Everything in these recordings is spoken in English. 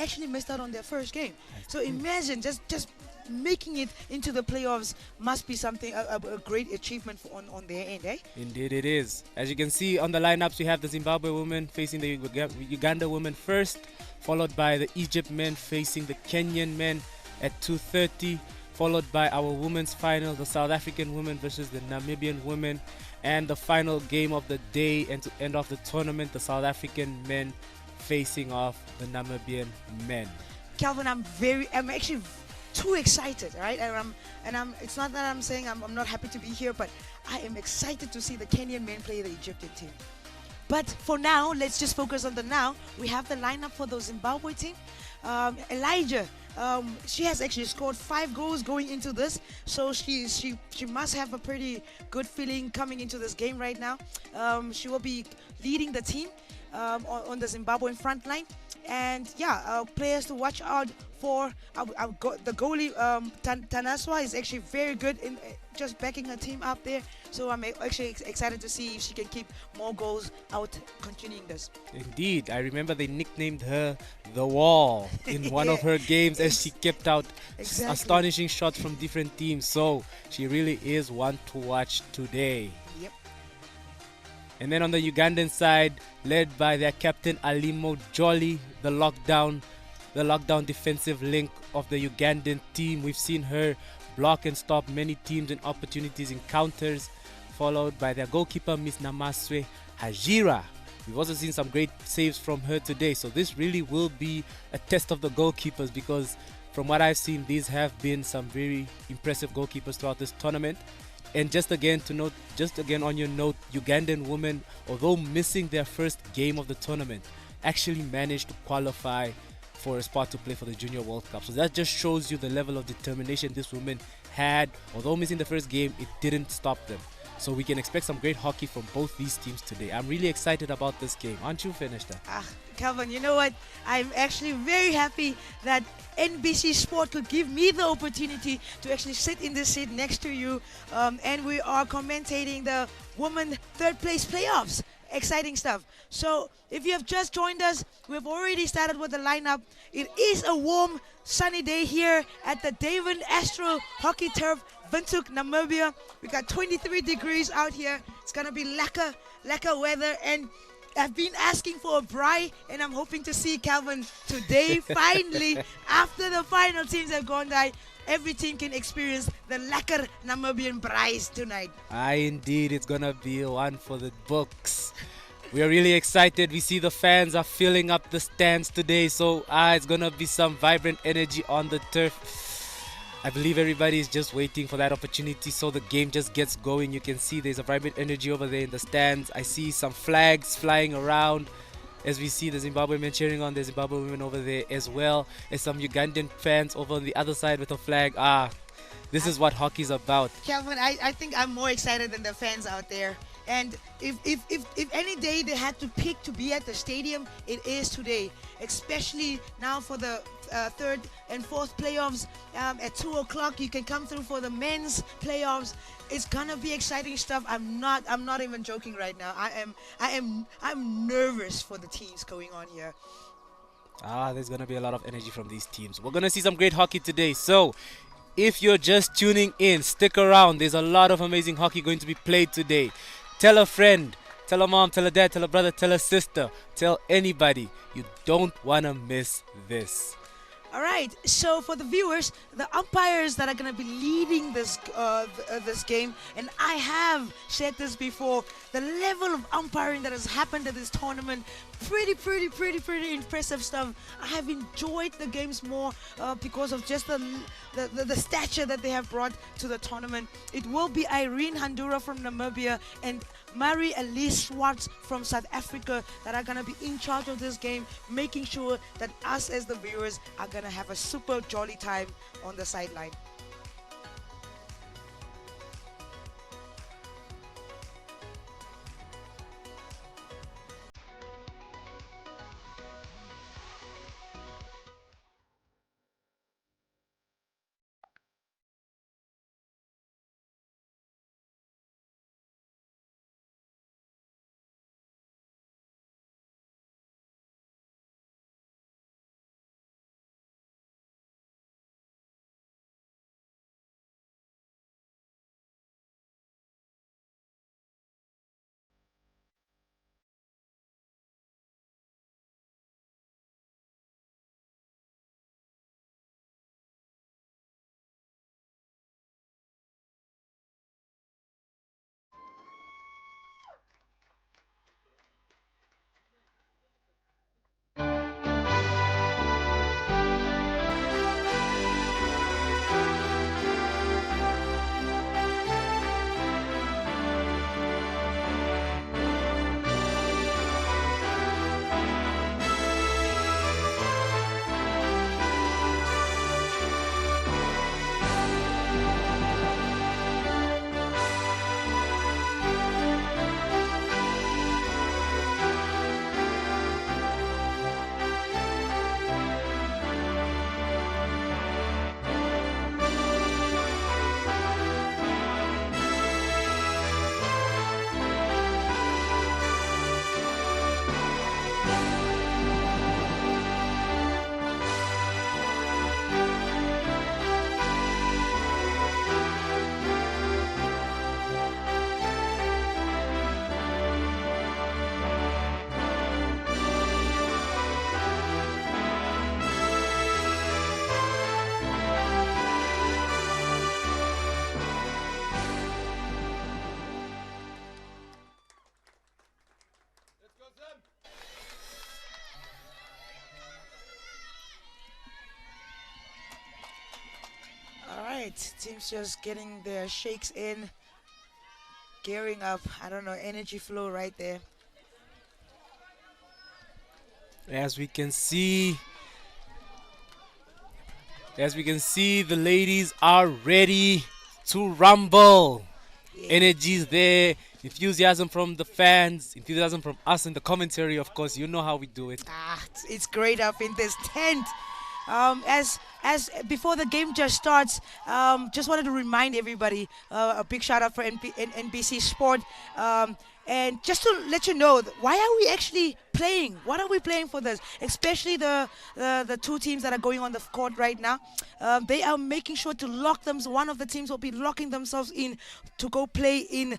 actually missed out on their first game. So imagine just making it into the playoffs must be something a great achievement on their end, eh? Indeed, it is. As you can see on the lineups, we have the Zimbabwe women facing the Uganda women first, followed by the Egypt men facing the Kenyan men at 2:30, followed by our women's final, the South African women versus the Namibian women, and the final game of the day and to end off the tournament, the South African men facing off the Namibian men. Calvin, I'm actually too excited, right? And it's not that I'm saying I'm not happy to be here, but I am excited to see the Kenyan men play the Egyptian team. But for now, let's just focus on the now. We have the lineup for the Zimbabwe team. Elijah, she has actually scored 5 goals going into this, so she must have a pretty good feeling coming into this game right now. She will be leading the team on the Zimbabwean front line. And yeah, players to watch out for. The goalie Tanaswa is actually very good in just backing her team up there. So I'm actually excited to see if she can keep more goals out continuing this. Indeed, I remember they nicknamed her the Wall in one of her games as she kept out Exactly. astonishing shots from different teams. So she really is one to watch today. Yep. And then on the Ugandan side, led by their captain Alimo Jolly, the lockdown defensive link of the Ugandan team. We've seen her block and stop many teams and opportunities in counters, followed by their goalkeeper Miss Namaswe Hajira. We've also seen some great saves from her today. So this really will be a test of the goalkeepers, because from what I've seen, these have been some very impressive goalkeepers throughout this tournament. And just again on your note, Ugandan women, although missing their first game of the tournament, actually managed to qualify for a spot to play for the Junior World Cup. So that just shows you the level of determination this woman had. Although missing the first game, it didn't stop them. So we can expect some great hockey from both these teams today. I'm really excited about this game. Aren't you, Finished? Calvin, you know what? I'm actually very happy that NBC Sport could give me the opportunity to actually sit in this seat next to you. And we are commentating the women third place playoffs. Exciting stuff. So if you have just joined us, we've already started with the lineup. It is a warm, sunny day here at the David Astro Hockey Turf, Windhoek, Namibia. We got 23 degrees out here. It's gonna be lekker weather, and I've been asking for a braai, and I'm hoping to see Calvin today. Finally, after the final teams have gone by, every team can experience the lekker Namibian braais tonight. Indeed, it's gonna be one for the books. We are really excited. We see the fans are filling up the stands today, so it's gonna be some vibrant energy on the turf. I believe everybody is just waiting for that opportunity so the game just gets going. You can see there's a vibrant energy over there in the stands. I see some flags flying around as we see the Zimbabwe men cheering on the Zimbabwe women over there, as well as some Ugandan fans over on the other side with a flag. This is what hockey's about. Calvin, I think I'm more excited than the fans out there. And if any day they had to pick to be at the stadium, it is today. Especially now for the third and fourth playoffs at 2 o'clock. You can come through for the men's playoffs. It's gonna be exciting stuff. I'm not even joking right now. I'm nervous for the teams going on here. There's gonna be a lot of energy from these teams. We're gonna see some great hockey today. So if you're just tuning in, stick around. There's a lot of amazing hockey going to be played today. Tell a friend, tell a mom, tell a dad, tell a brother, tell a sister, tell anybody. You don't want to miss this. All right, so for the viewers, the umpires that are going to be leading this this game, and I have said this before, the level of umpiring that has happened at this tournament, pretty impressive stuff. I have enjoyed the games more because of just the stature that they have brought to the tournament. It will be Irene Handura from Namibia and Marie Elise Swartz from South Africa that are going to be in charge of this game, making sure that us as the viewers are going to have a super jolly time on the sideline. right, teams just getting their shakes in, gearing up. I don't know, energy flow right there. As we can see, the ladies are ready to rumble. Yeah. Energy's there, enthusiasm from the fans, enthusiasm from us in the commentary, of course. You know how we do it. It's great up in this tent. As before the game just starts, just wanted to remind everybody a big shout out for NBC Sport, and just to let you know why are we actually playing? What are we playing for this? Especially the two teams that are going on the court right now. They are making sure to lock them. One of the teams will be locking themselves in to go play in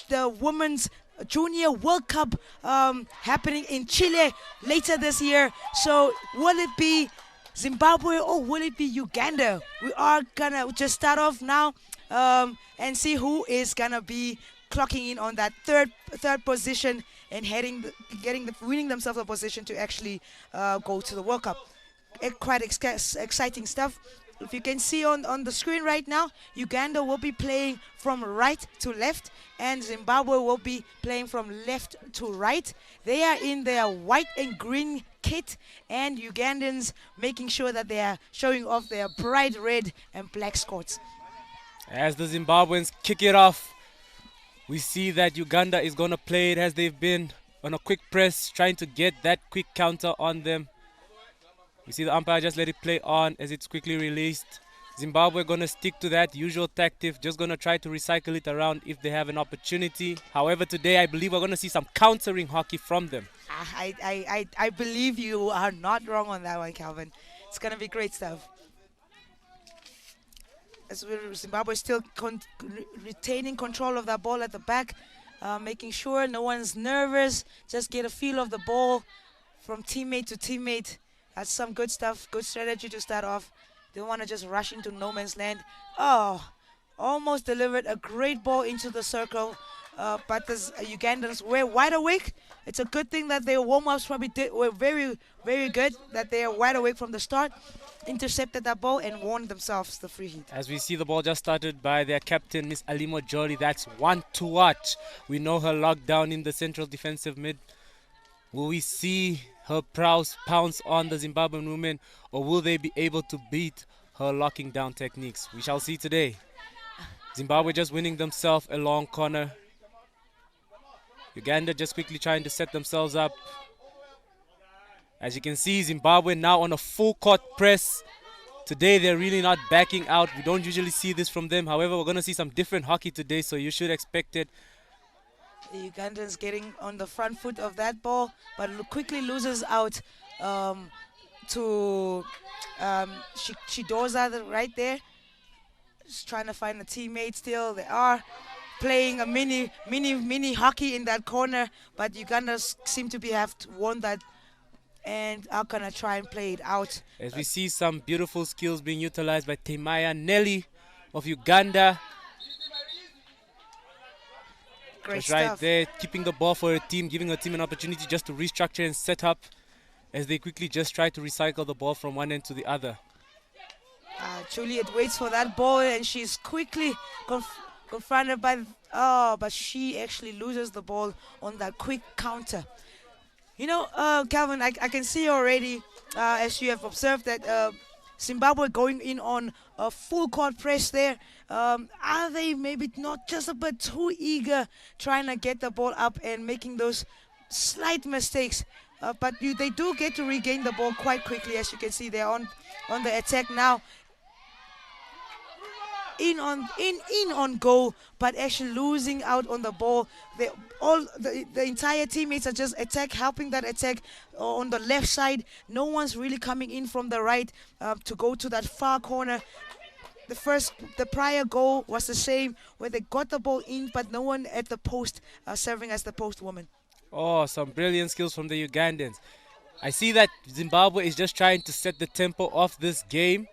the women's Junior World Cup happening in Chile later this year. So will it be Zimbabwe or will it be Uganda? We are gonna just start off now and see who is gonna be clocking in on that third position and winning themselves a position to actually go to the World Cup. Quite exciting stuff. If you can see on the screen right now, Uganda will be playing from right to left and Zimbabwe will be playing from left to right. They are in their white and green kit and Ugandans making sure that they are showing off their bright red and black skirts. As the Zimbabweans kick it off, we see that Uganda is going to play it as they've been on a quick press, trying to get that quick counter on them. We see the umpire just let it play on as it's quickly released. Zimbabwe going to stick to that usual tactic, just going to try to recycle it around if they have an opportunity. However, today I believe we're going to see some countering hockey from them. I believe you are not wrong on that one, Calvin. It's going to be great stuff. As Zimbabwe still retaining control of that ball at the back, making sure no one's nervous, just get a feel of the ball from teammate to teammate. That's some good stuff, good strategy to start off. Don't want to just rush into no man's land. Oh, almost delivered a great ball into the circle, but the Ugandans were wide awake. It's a good thing that their warm-ups probably were very, very good, that they are wide awake from the start, intercepted that ball and won themselves the free hit. As we see the ball just started by their captain, Miss Alimo Jolly. That's one to watch. We know her locked down in the central defensive mid. Will we see her pounce on the Zimbabwean women, or will they be able to beat her locking down techniques? We shall see today. Zimbabwe just winning themselves a long corner. Uganda just quickly trying to set themselves up. As you can see, Zimbabwe now on a full court press. Today they're really not backing out. We don't usually see this from them. However, we're going to see some different hockey today, so you should expect it. The Ugandans getting on the front foot of that ball, but quickly loses out to Shidoza right there. Just trying to find a teammate still. They are playing a mini hockey in that corner, but Uganda seem to have won that and are gonna try and play it out. As we see some beautiful skills being utilized by Temaya Nelly of Uganda. Great just stuff. Right there, keeping the ball for her team, giving her team an opportunity just to restructure and set up as they quickly just try to recycle the ball from one end to the other. Juliet waits for that ball and she's quickly confronted by, but she actually loses the ball on that quick counter. You know, Calvin, I can see already, as you have observed, that Zimbabwe going in on a full court press there. Are they maybe not just a bit too eager trying to get the ball up and making those slight mistakes? But they do get to regain the ball quite quickly. As you can see, they're on the attack now. In on goal, but actually losing out on the ball. The entire teammates are just helping that attack on the left side. No one's really coming in from the right to go to that far corner. The prior goal was the same, where they got the ball in, but no one at the post serving as the post woman. Oh, some brilliant skills from the Ugandans. I see that Zimbabwe is just trying to set the tempo of this game.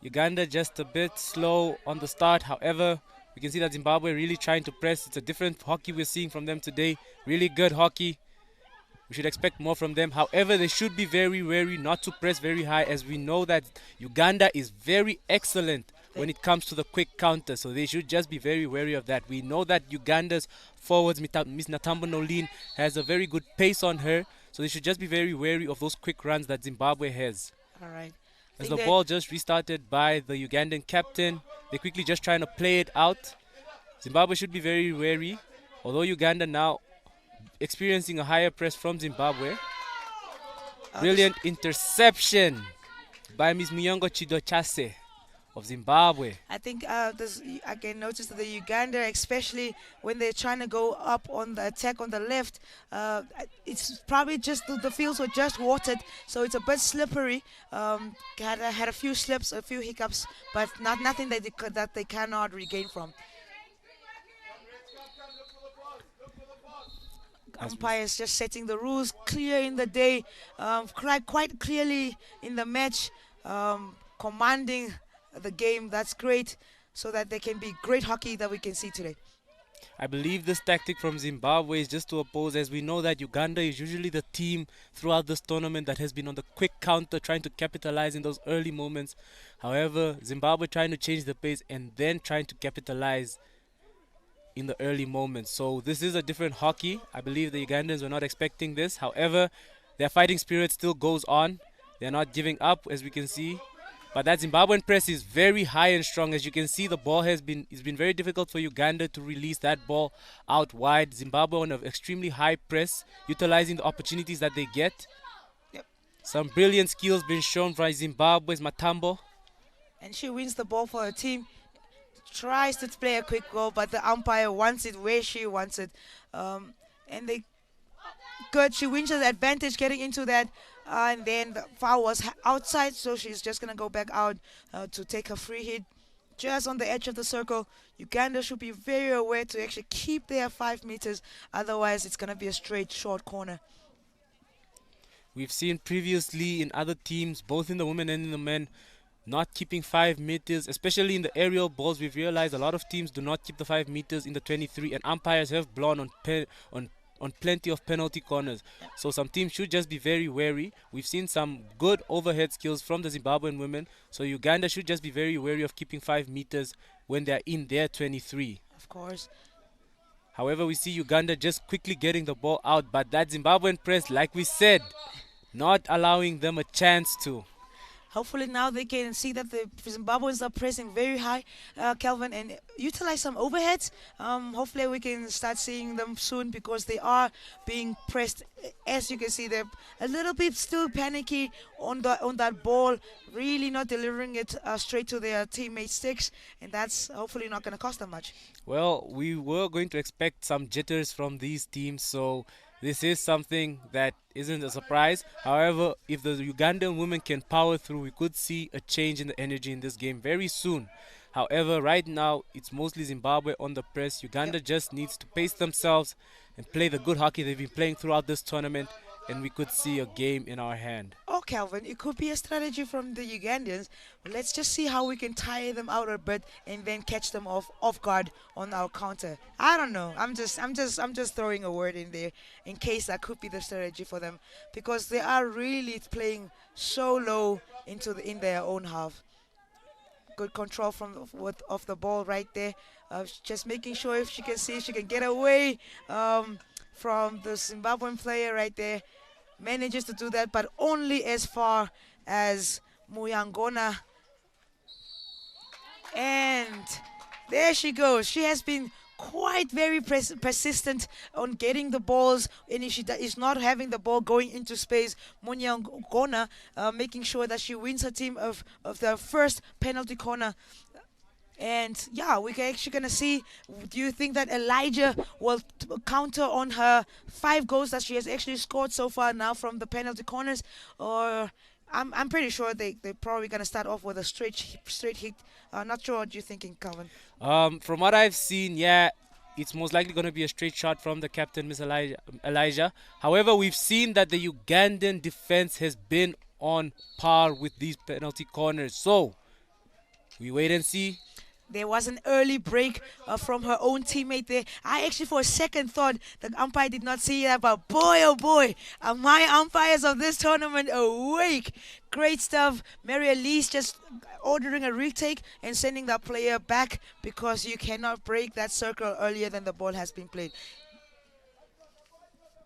Uganda just a bit slow on the start. However, we can see that Zimbabwe really trying to press. It's a different hockey we're seeing from them today. Really good hockey. We should expect more from them. However, they should be very wary not to press very high, as we know that Uganda is very excellent when it comes to the quick counter. So they should just be very wary of that. We know that Uganda's forwards, Miss Natambo Nolin, has a very good pace on her. So they should just be very wary of those quick runs that Zimbabwe has. All right. As the ball just restarted by the Ugandan captain, they're quickly just trying to play it out. Zimbabwe should be very wary, although Uganda now experiencing a higher press from Zimbabwe. Brilliant interception by Ms. Muyongo Chidochase of Zimbabwe. I think I can notice that the Uganda, especially when they're trying to go up on the attack on the left, it's probably just the fields were just watered, so it's a bit slippery. Had a few slips, a few hiccups, but nothing that they cannot regain from. Umpires just setting the rules clear in the day, quite clearly in the match, commanding the game. That's great, so that there can be great hockey that we can see today. I believe this tactic from Zimbabwe is just to oppose, as we know that Uganda is usually the team throughout this tournament that has been on the quick counter, trying to capitalize in those early moments. However, Zimbabwe trying to change the pace and then trying to capitalize in the early moments. So this is a different hockey. I believe the Ugandans were not expecting this. However, their fighting spirit still goes on. They're not giving up, as we can see. But that Zimbabwean press is very high and strong. As you can see, the ball it's been very difficult for Uganda to release that ball out wide. Zimbabwe on an extremely high press, utilizing the opportunities that they get. Yep. Some brilliant skills being shown by Zimbabwe's Matambo. And she wins the ball for her team. Tries to play a quick goal, but the umpire wants it where she wants it. And they good. She wins the advantage getting into that. And then the foul was outside, so she's just going to go back out to take a free hit just on the edge of the circle. Uganda should be very aware to actually keep their 5 meters. Otherwise, it's going to be a straight short corner. We've seen previously in other teams, both in the women and in the men, not keeping 5 meters, especially in the aerial balls. We've realized a lot of teams do not keep the 5 meters in the 23, and umpires have blown on plenty of penalty corners. So some teams should just be very wary. We've seen some good overhead skills from the Zimbabwean women, so Uganda should just be very wary of keeping 5 meters when they're in their 23. Of course. However, we see Uganda just quickly getting the ball out, but that Zimbabwean press, like we said, not allowing them a chance to. Hopefully now they can see that the Zimbabweans are pressing very high, Kelvin, and utilize some overheads. Hopefully we can start seeing them soon, because they are being pressed. As you can see, they're a little bit still panicky on that ball, really not delivering it straight to their teammates' sticks, and that's hopefully not going to cost them much. Well, we were going to expect some jitters from these teams, so this is something that isn't a surprise. However, if the Ugandan women can power through, we could see a change in the energy in this game very soon. However, right now, it's mostly Zimbabwe on the press. Uganda just needs to pace themselves and play the good hockey they've been playing throughout this tournament, and we could see a game in our hand. Oh, Calvin, it could be a strategy from the Ugandans. Let's just see how we can tire them out a bit and then catch them off guard on our counter. I don't know. I'm just throwing a word in there in case that could be the strategy for them, because they are really playing so low in their own half. Good control of the ball right there. Just making sure if she can see, she can get away from the Zimbabwean player right there. Manages to do that, but only as far as Muyangona. And there she goes. She has been quite very persistent on getting the balls, and if she is not having the ball going into space, Muyangona making sure that she wins her team of the first penalty corner. And yeah, we're actually going to see, do you think that Elijah will counter on her 5 goals that she has actually scored so far now from the penalty corners? Or I'm pretty sure they're probably going to start off with a straight hit. Not sure what you're thinking, Calvin. From what I've seen, yeah, it's most likely going to be a straight shot from the captain, Miss Elijah. However, we've seen that the Ugandan defense has been on par with these penalty corners. So we wait and see. There was an early break from her own teammate there. I actually, for a second, thought the umpire did not see that, but boy, oh boy, are my umpires of this tournament awake. Great stuff. Mary Elise just ordering a retake and sending that player back because you cannot break that circle earlier than the ball has been played.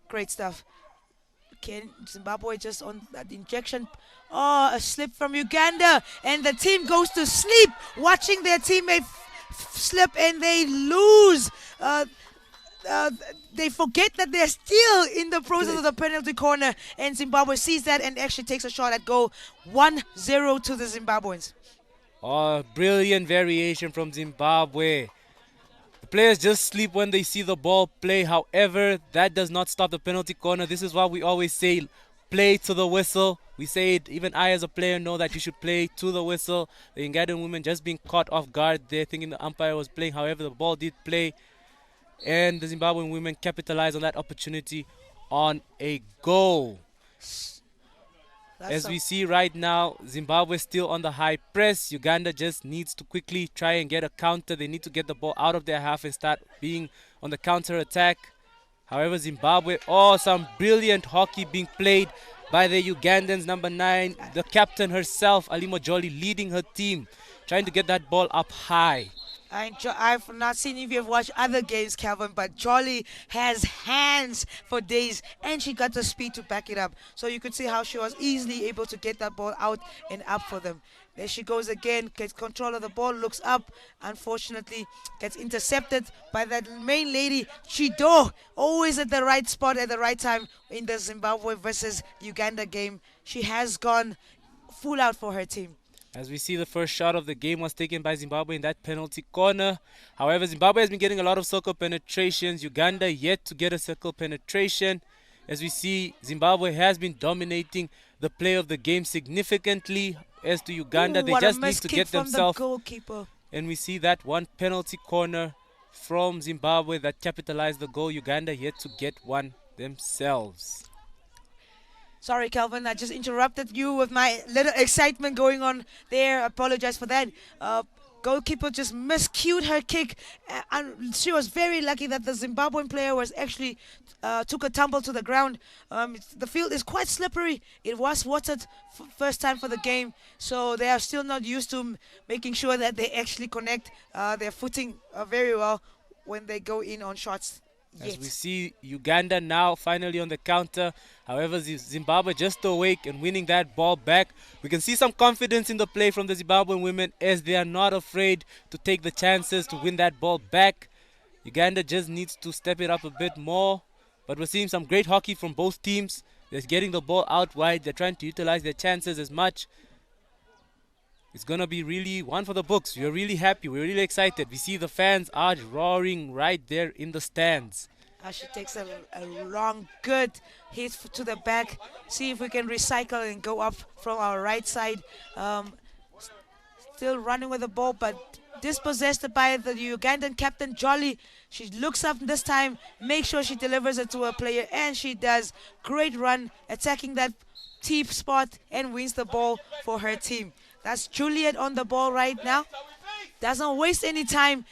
Great stuff. Zimbabwe just on that injection. Oh, a slip from Uganda. And the team goes to sleep watching their teammate slip and they lose. They forget that they're still in the process of the penalty corner. And Zimbabwe sees that and actually takes a shot at goal. 1-0 to the Zimbabweans. Oh, brilliant variation from Zimbabwe. The players just sleep when they see the ball play. However, that does not stop the penalty corner. This is what we always say, play to the whistle. We say it, even I as a player know that you should play to the whistle. The Ugandan women just being caught off guard there, thinking the umpire was playing. However, the ball did play. And the Zimbabwean women capitalized on that opportunity on a goal. As we see right now, Zimbabwe still on the high press. Uganda just needs to quickly try and get a counter. They need to get the ball out of their half and start being on the counter attack. However, Zimbabwe, some brilliant hockey being played by the Ugandans. Number 9, the captain herself, Alimo Jolly, leading her team, trying to get that ball up high. I've not seen if you've watched other games, Calvin, but Jolly has hands for days, and she got the speed to back it up. So you could see how she was easily able to get that ball out and up for them. There she goes again, gets control of the ball, looks up, unfortunately gets intercepted by that main lady, Chido, always at the right spot at the right time in the Zimbabwe versus Uganda game. She has gone full out for her team. As we see, the first shot of the game was taken by Zimbabwe in that penalty corner. However, Zimbabwe has been getting a lot of circle penetrations. Uganda yet to get a circle penetration. As we see, Zimbabwe has been dominating the play of the game significantly. As to Uganda, they just need to get themselves. And we see that one penalty corner from Zimbabwe that capitalized the goal. Uganda yet to get one themselves. Sorry, Calvin, I just interrupted you with my little excitement going on there. I apologize for that. Goalkeeper just miscued her kick, and she was very lucky that the Zimbabwean player was actually took a tumble to the ground. The field is quite slippery. It was watered first time for the game, so they are still not used to making sure that they actually connect their footing very well when they go in on shots. As we see Uganda now finally on the counter. However, Zimbabwe just awake and winning that ball back. We can see some confidence in the play from the Zimbabwean women as they are not afraid to take the chances to win that ball back. Uganda just needs to step it up a bit more. But we're seeing some great hockey from both teams. They're getting the ball out wide. They're trying to utilize their chances as much. It's going to be really one for the books. We're really happy. We're really excited. We see the fans are roaring right there in the stands. She takes a long, good hit to the back. See if we can recycle and go up from our right side. Still running with the ball, but dispossessed by the Ugandan captain, Jolly. She looks up this time, makes sure she delivers it to her player, and she does. Great run, attacking that deep spot, and wins the ball for her team. That's Juliet on the ball right now. Doesn't waste any time.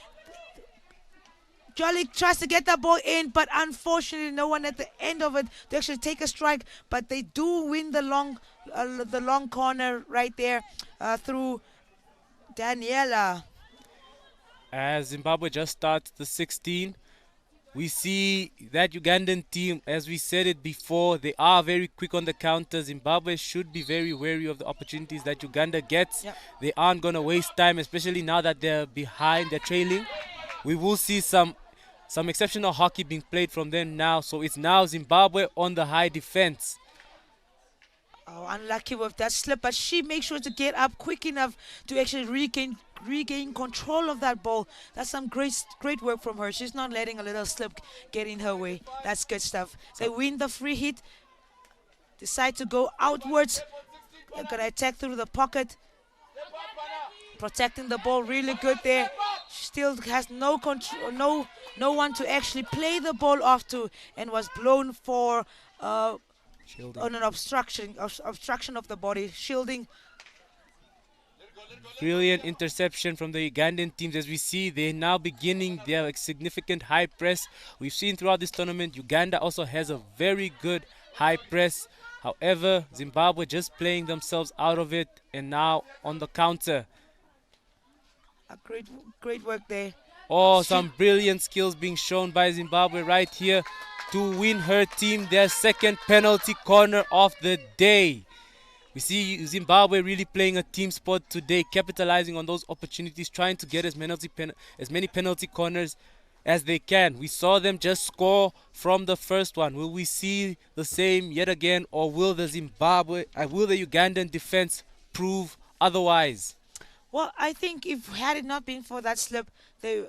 Jolly tries to get that ball in, but unfortunately no one at the end of it to actually take a strike. But they do win the long corner right there through Daniela. As Zimbabwe just starts the 16, we see that Ugandan team, as we said it before, they are very quick on the counter. Zimbabwe should be very wary of the opportunities that Uganda gets. Yep. They aren't going to waste time, especially now that they're behind, they're trailing. We will see some exceptional hockey being played from them now. So it's now Zimbabwe on the high defense. Oh, unlucky with that slip, but she makes sure to get up quick enough to actually regain control of that ball. That's some great work from her. She's not letting a little slip get in her way. That's good stuff. They win the free hit, decide to go outwards. They're gonna attack through the pocket, protecting the ball really good there. She still has no control, no one to actually play the ball off to, and was blown for on an obstruction of the body, shielding. Brilliant interception from the Ugandan teams. As we see, they're now beginning their significant high press. We've seen throughout this tournament, Uganda also has a very good high press. However, Zimbabwe just playing themselves out of it, and now on the counter. A great work there. Oh, some brilliant skills being shown by Zimbabwe right here to win her team their second penalty corner of the day. We see Zimbabwe really playing a team sport today, capitalizing on those opportunities, trying to get as many penalty corners as they can. We saw them just score from the first one. Will we see the same yet again, or will the Ugandan defense prove otherwise? Well, I think if had it not been for that slip, they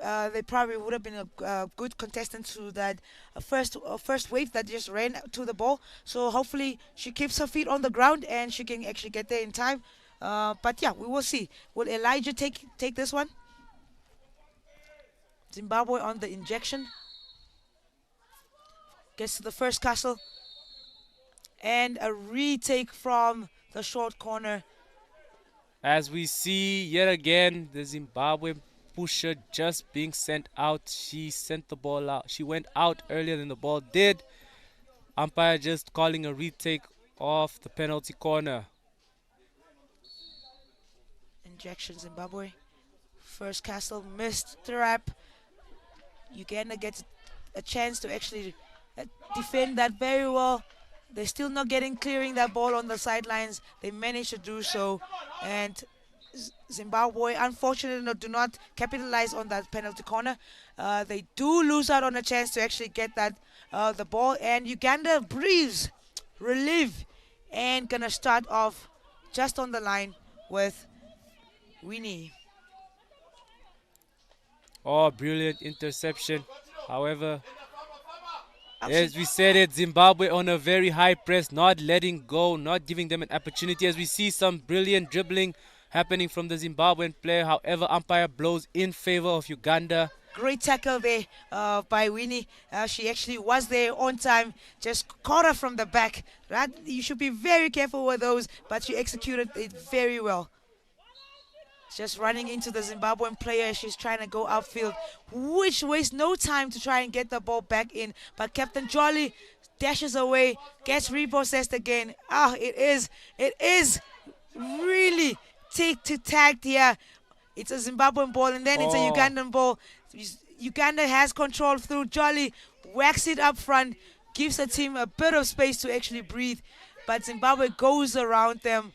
probably would have been a good contestant to that first wave that just ran to the ball. So hopefully she keeps her feet on the ground and she can actually get there in time. But yeah, we will see. Will Elijah take this one? Zimbabwe on the injection. Gets to the first castle. And a retake from the short corner. As we see yet again, the Zimbabwe pusher just being sent out. She sent the ball out. She went out earlier than the ball did. Umpire just calling a retake of the penalty corner. Injection Zimbabwe. First castle missed trap. Uganda gets a chance to actually defend that very well. They're still not clearing that ball on the sidelines. They managed to do so, and Zimbabwe unfortunately do not capitalize on that penalty corner. They do lose out on a chance to actually get that the ball, and Uganda breathes relief and gonna start off just on the line with Winnie. Oh, brilliant interception. However, as we said it, Zimbabwe on a very high press, not letting go, not giving them an opportunity. As we see some brilliant dribbling happening from the Zimbabwean player. However, umpire blows in favor of Uganda. Great tackle there by Winnie. She actually was there on time, just caught her from the back. Right? You should be very careful with those, but she executed it very well. Just running into the Zimbabwean player. She's trying to go outfield, which wastes no time to try and get the ball back in. But Captain Jolly dashes away, gets repossessed again. It is really tick to tag here. It's a Zimbabwean ball, and then it's a Ugandan ball. Uganda has control through Jolly, whacks it up front, gives the team a bit of space to actually breathe. But Zimbabwe goes around them.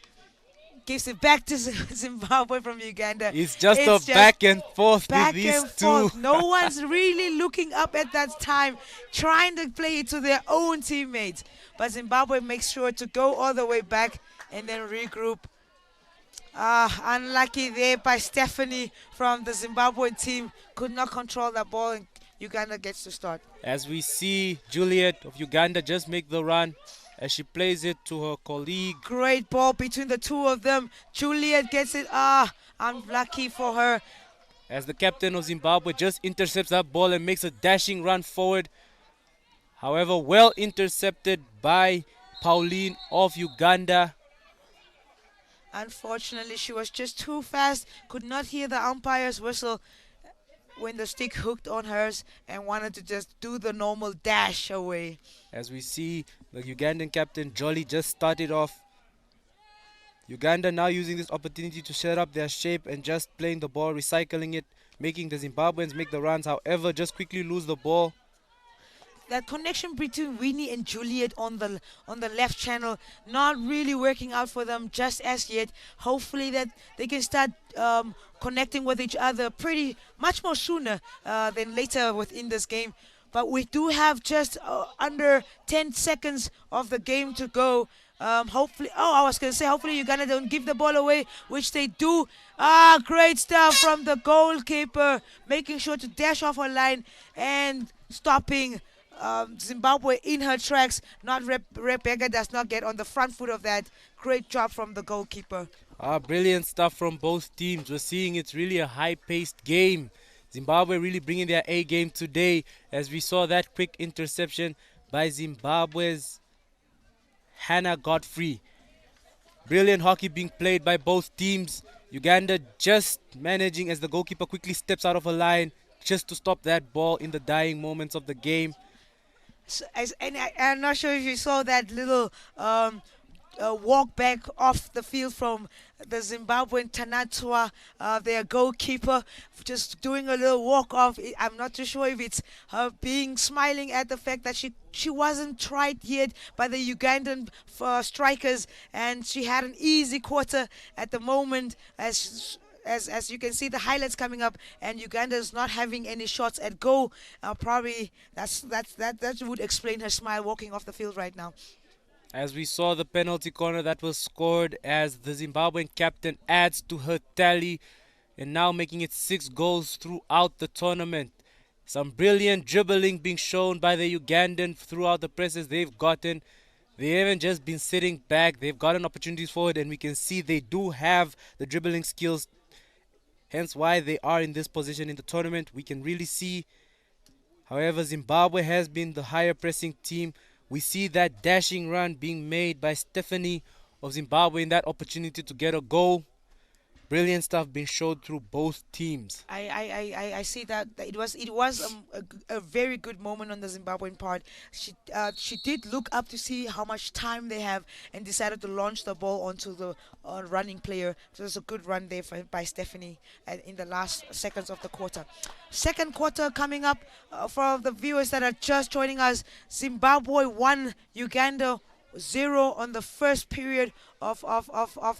Gives it back to Zimbabwe from Uganda. It's just a back and forth back with these and two. Forth. No one's really looking up at that time, trying to play it to their own teammates. But Zimbabwe makes sure to go all the way back and then regroup. Unlucky there by Stephanie from the Zimbabwean team. Could not control that ball, and Uganda gets to start. As we see Juliet of Uganda just make the run, as she plays it to her colleague. Great ball between the two of them. Juliet gets it. Unlucky for her. As the captain of Zimbabwe just intercepts that ball and makes a dashing run forward. However, well intercepted by Pauline of Uganda. Unfortunately, she was just too fast. Could not hear the umpire's whistle when the stick hooked on hers and wanted to just do the normal dash away. As we see the Ugandan captain Jolly just started off. Uganda now using this opportunity to set up their shape and just playing the ball, recycling it, making the Zimbabweans make the runs. However, just quickly lose the ball. That connection between Winnie and Juliet on the left channel not really working out for them just as yet. Hopefully that they can start connecting with each other pretty much more sooner than later within this game. But we do have just under 10 seconds of the game to go. Hopefully Uganda don't give the ball away, which they do. Great stuff from the goalkeeper, making sure to dash off her line and stopping Zimbabwe in her tracks. Rebecca does not get on the front foot of that. Great job from the goalkeeper. Brilliant stuff from both teams. We're seeing it's really a high-paced game. Zimbabwe really bringing their A game today, as we saw that quick interception by Zimbabwe's Hannah Godfrey. Brilliant hockey being played by both teams. Uganda just managing as the goalkeeper quickly steps out of a line just to stop that ball in the dying moments of the game. So, I'm not sure if you saw that little walk back off the field from the Zimbabwean Tanatua, their goalkeeper, just doing a little walk off. I'm not too sure if it's her being smiling at the fact that she wasn't tried yet by the Ugandan strikers, and she had an easy quarter at the moment as you can see the highlights coming up, and Uganda is not having any shots at goal. Probably that would explain her smile walking off the field right now. As we saw the penalty corner that was scored as the Zimbabwean captain adds to her tally and now making it 6 goals throughout the tournament. Some brilliant dribbling being shown by the Ugandan throughout the presses they've gotten. They haven't just been sitting back, they've gotten opportunities forward, and we can see they do have the dribbling skills, hence why they are in this position in the tournament. We can really see, however, Zimbabwe has been the higher pressing team. We see that dashing run being made by Stephanie of Zimbabwe in that opportunity to get a goal. Brilliant stuff being showed through both teams. I see that it was a very good moment on the Zimbabwean part. She did look up to see how much time they have and decided to launch the ball onto the running player. So it was a good run there by Stephanie in the last seconds of the quarter. Second quarter coming up for the viewers that are just joining us. Zimbabwe 1, Uganda 0 on the first period of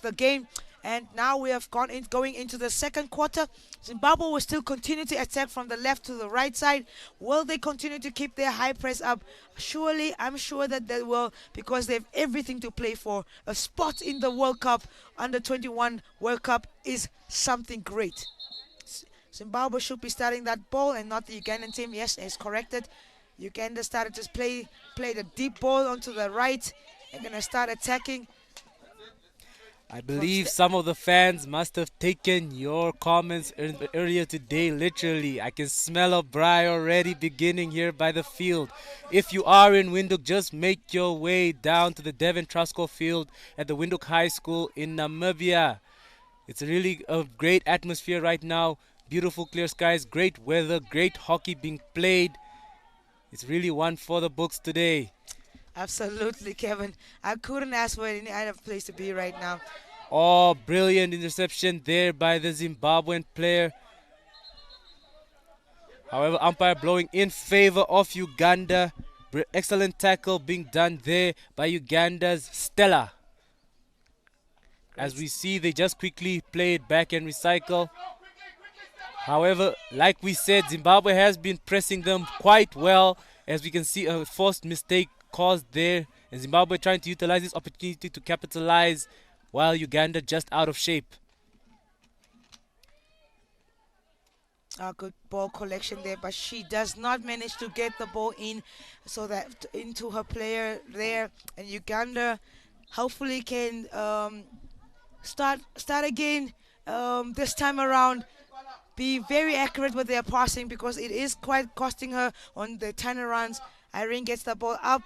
the game. And now we have going into the second quarter. Zimbabwe will still continue to attack from the left to the right side. Will they continue to keep their high press up? Surely, I'm sure that they will, because they have everything to play for. A spot in the World Cup, under 21 World Cup, is something great. Zimbabwe should be starting that ball and not the Ugandan team. Yes, it's corrected. Uganda started to play the deep ball onto the right. They're going to start attacking. I believe some of the fans must have taken your comments earlier today literally. I can smell a braai already beginning here by the field. If you are in Windhoek, just make your way down to the Devon Truscott field at the Windhoek High School in Namibia. It's really a great atmosphere right now. Beautiful clear skies, great weather, great hockey being played. It's really one for the books today. Absolutely, Kevin. I couldn't ask for any other place to be right now. Oh, brilliant interception there by the Zimbabwean player. However, umpire blowing in favor of Uganda. Excellent tackle being done there by Uganda's Stella. As we see, they just quickly play it back and recycle. However, like we said, Zimbabwe has been pressing them quite well. As we can see, a forced mistake caused there, and Zimbabwe trying to utilize this opportunity to capitalize, while Uganda just out of shape. A good ball collection there, but she does not manage to get the ball in, so that into her player there, and Uganda hopefully can start again this time around. Be very accurate with their passing, because it is quite costing her on the turnarounds. Irene gets the ball up.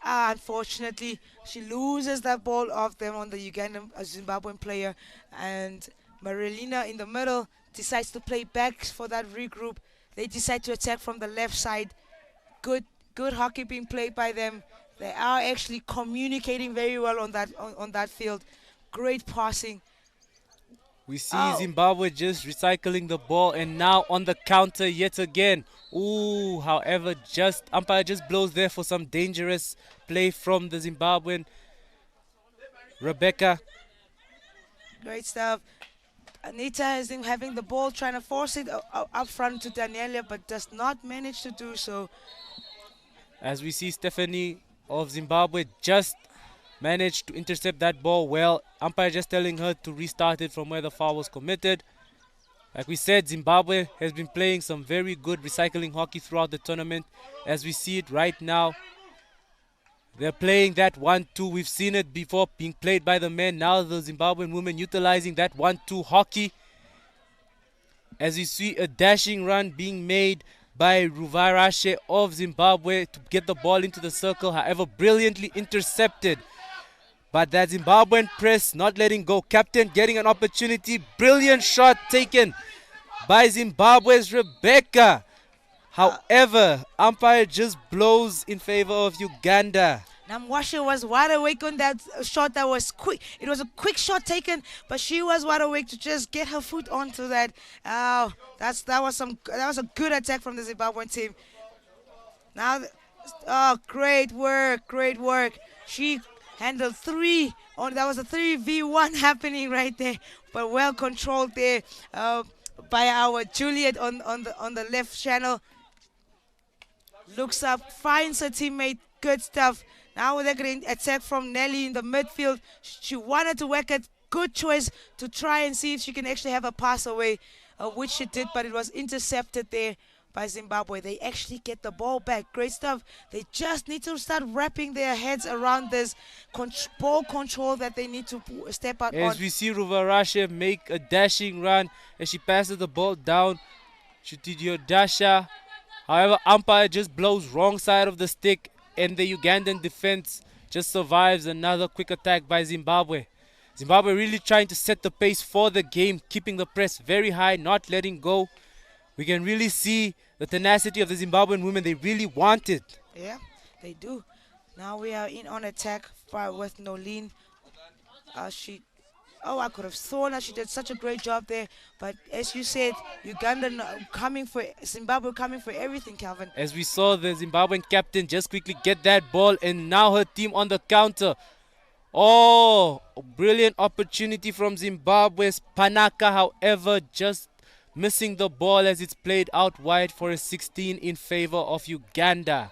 Unfortunately, she loses that ball off them on the Ugandan Zimbabwean player, and Marilina in the middle decides to play back for that regroup. They decide to attack from the left side. Good hockey being played by them. They are actually communicating very well on that field. Great passing. We see Zimbabwe just recycling the ball, and now on the counter yet again. Ooh, however, umpire just blows there for some dangerous play from the Zimbabwean. Rebecca. Great stuff. Anita is having the ball, trying to force it up front to Daniela, but does not manage to do so. As we see Stephanie of Zimbabwe just managed to intercept that ball well. Umpire just telling her to restart it from where the foul was committed. Like we said, Zimbabwe has been playing some very good recycling hockey throughout the tournament. As we see it right now, they're playing that 1-2. We've seen it before being played by the men. Now the Zimbabwean women utilizing that 1-2 hockey. As you see a dashing run being made by Ruvarashe of Zimbabwe to get the ball into the circle. However, brilliantly intercepted But that Zimbabwean press not letting go. Captain getting an opportunity. Brilliant shot taken by Zimbabwe's Rebecca. However, umpire just blows in favor of Uganda. Namwasha was wide awake on that shot. That was quick. It was a quick shot taken, but she was wide awake to just get her foot onto that. Oh, that was a good attack from the Zimbabwean team. Now, great work, great work. She handled three. That was a 3v1 happening right there, but well controlled there by our Juliet on the left channel. Looks up, finds her teammate. Good stuff. Now they're getting attack from Nelly in the midfield. She wanted to work it. Good choice to try and see if she can actually have a pass away, which she did, but it was intercepted there by Zimbabwe. They actually get the ball back. Great stuff. They just need to start wrapping their heads around this ball control that they need to step out on. As we see Ruvarashe make a dashing run as she passes the ball down to Dasha. However, umpire just blows wrong side of the stick, and the Ugandan defense just survives another quick attack by Zimbabwe. Zimbabwe really trying to set the pace for the game, keeping the press very high, not letting go. We can really see the tenacity of the Zimbabwean women. They really want it. Yeah, they do. Now we are in on attack with Nolene. I could have thrown her. She did such a great job there. But as you said, Uganda Zimbabwe coming for everything, Calvin. As we saw the Zimbabwean captain just quickly get that ball, and now her team on the counter. Oh, a brilliant opportunity from Zimbabwe's Panaka. However, just missing the ball as it's played out wide for a 16 in favor of Uganda.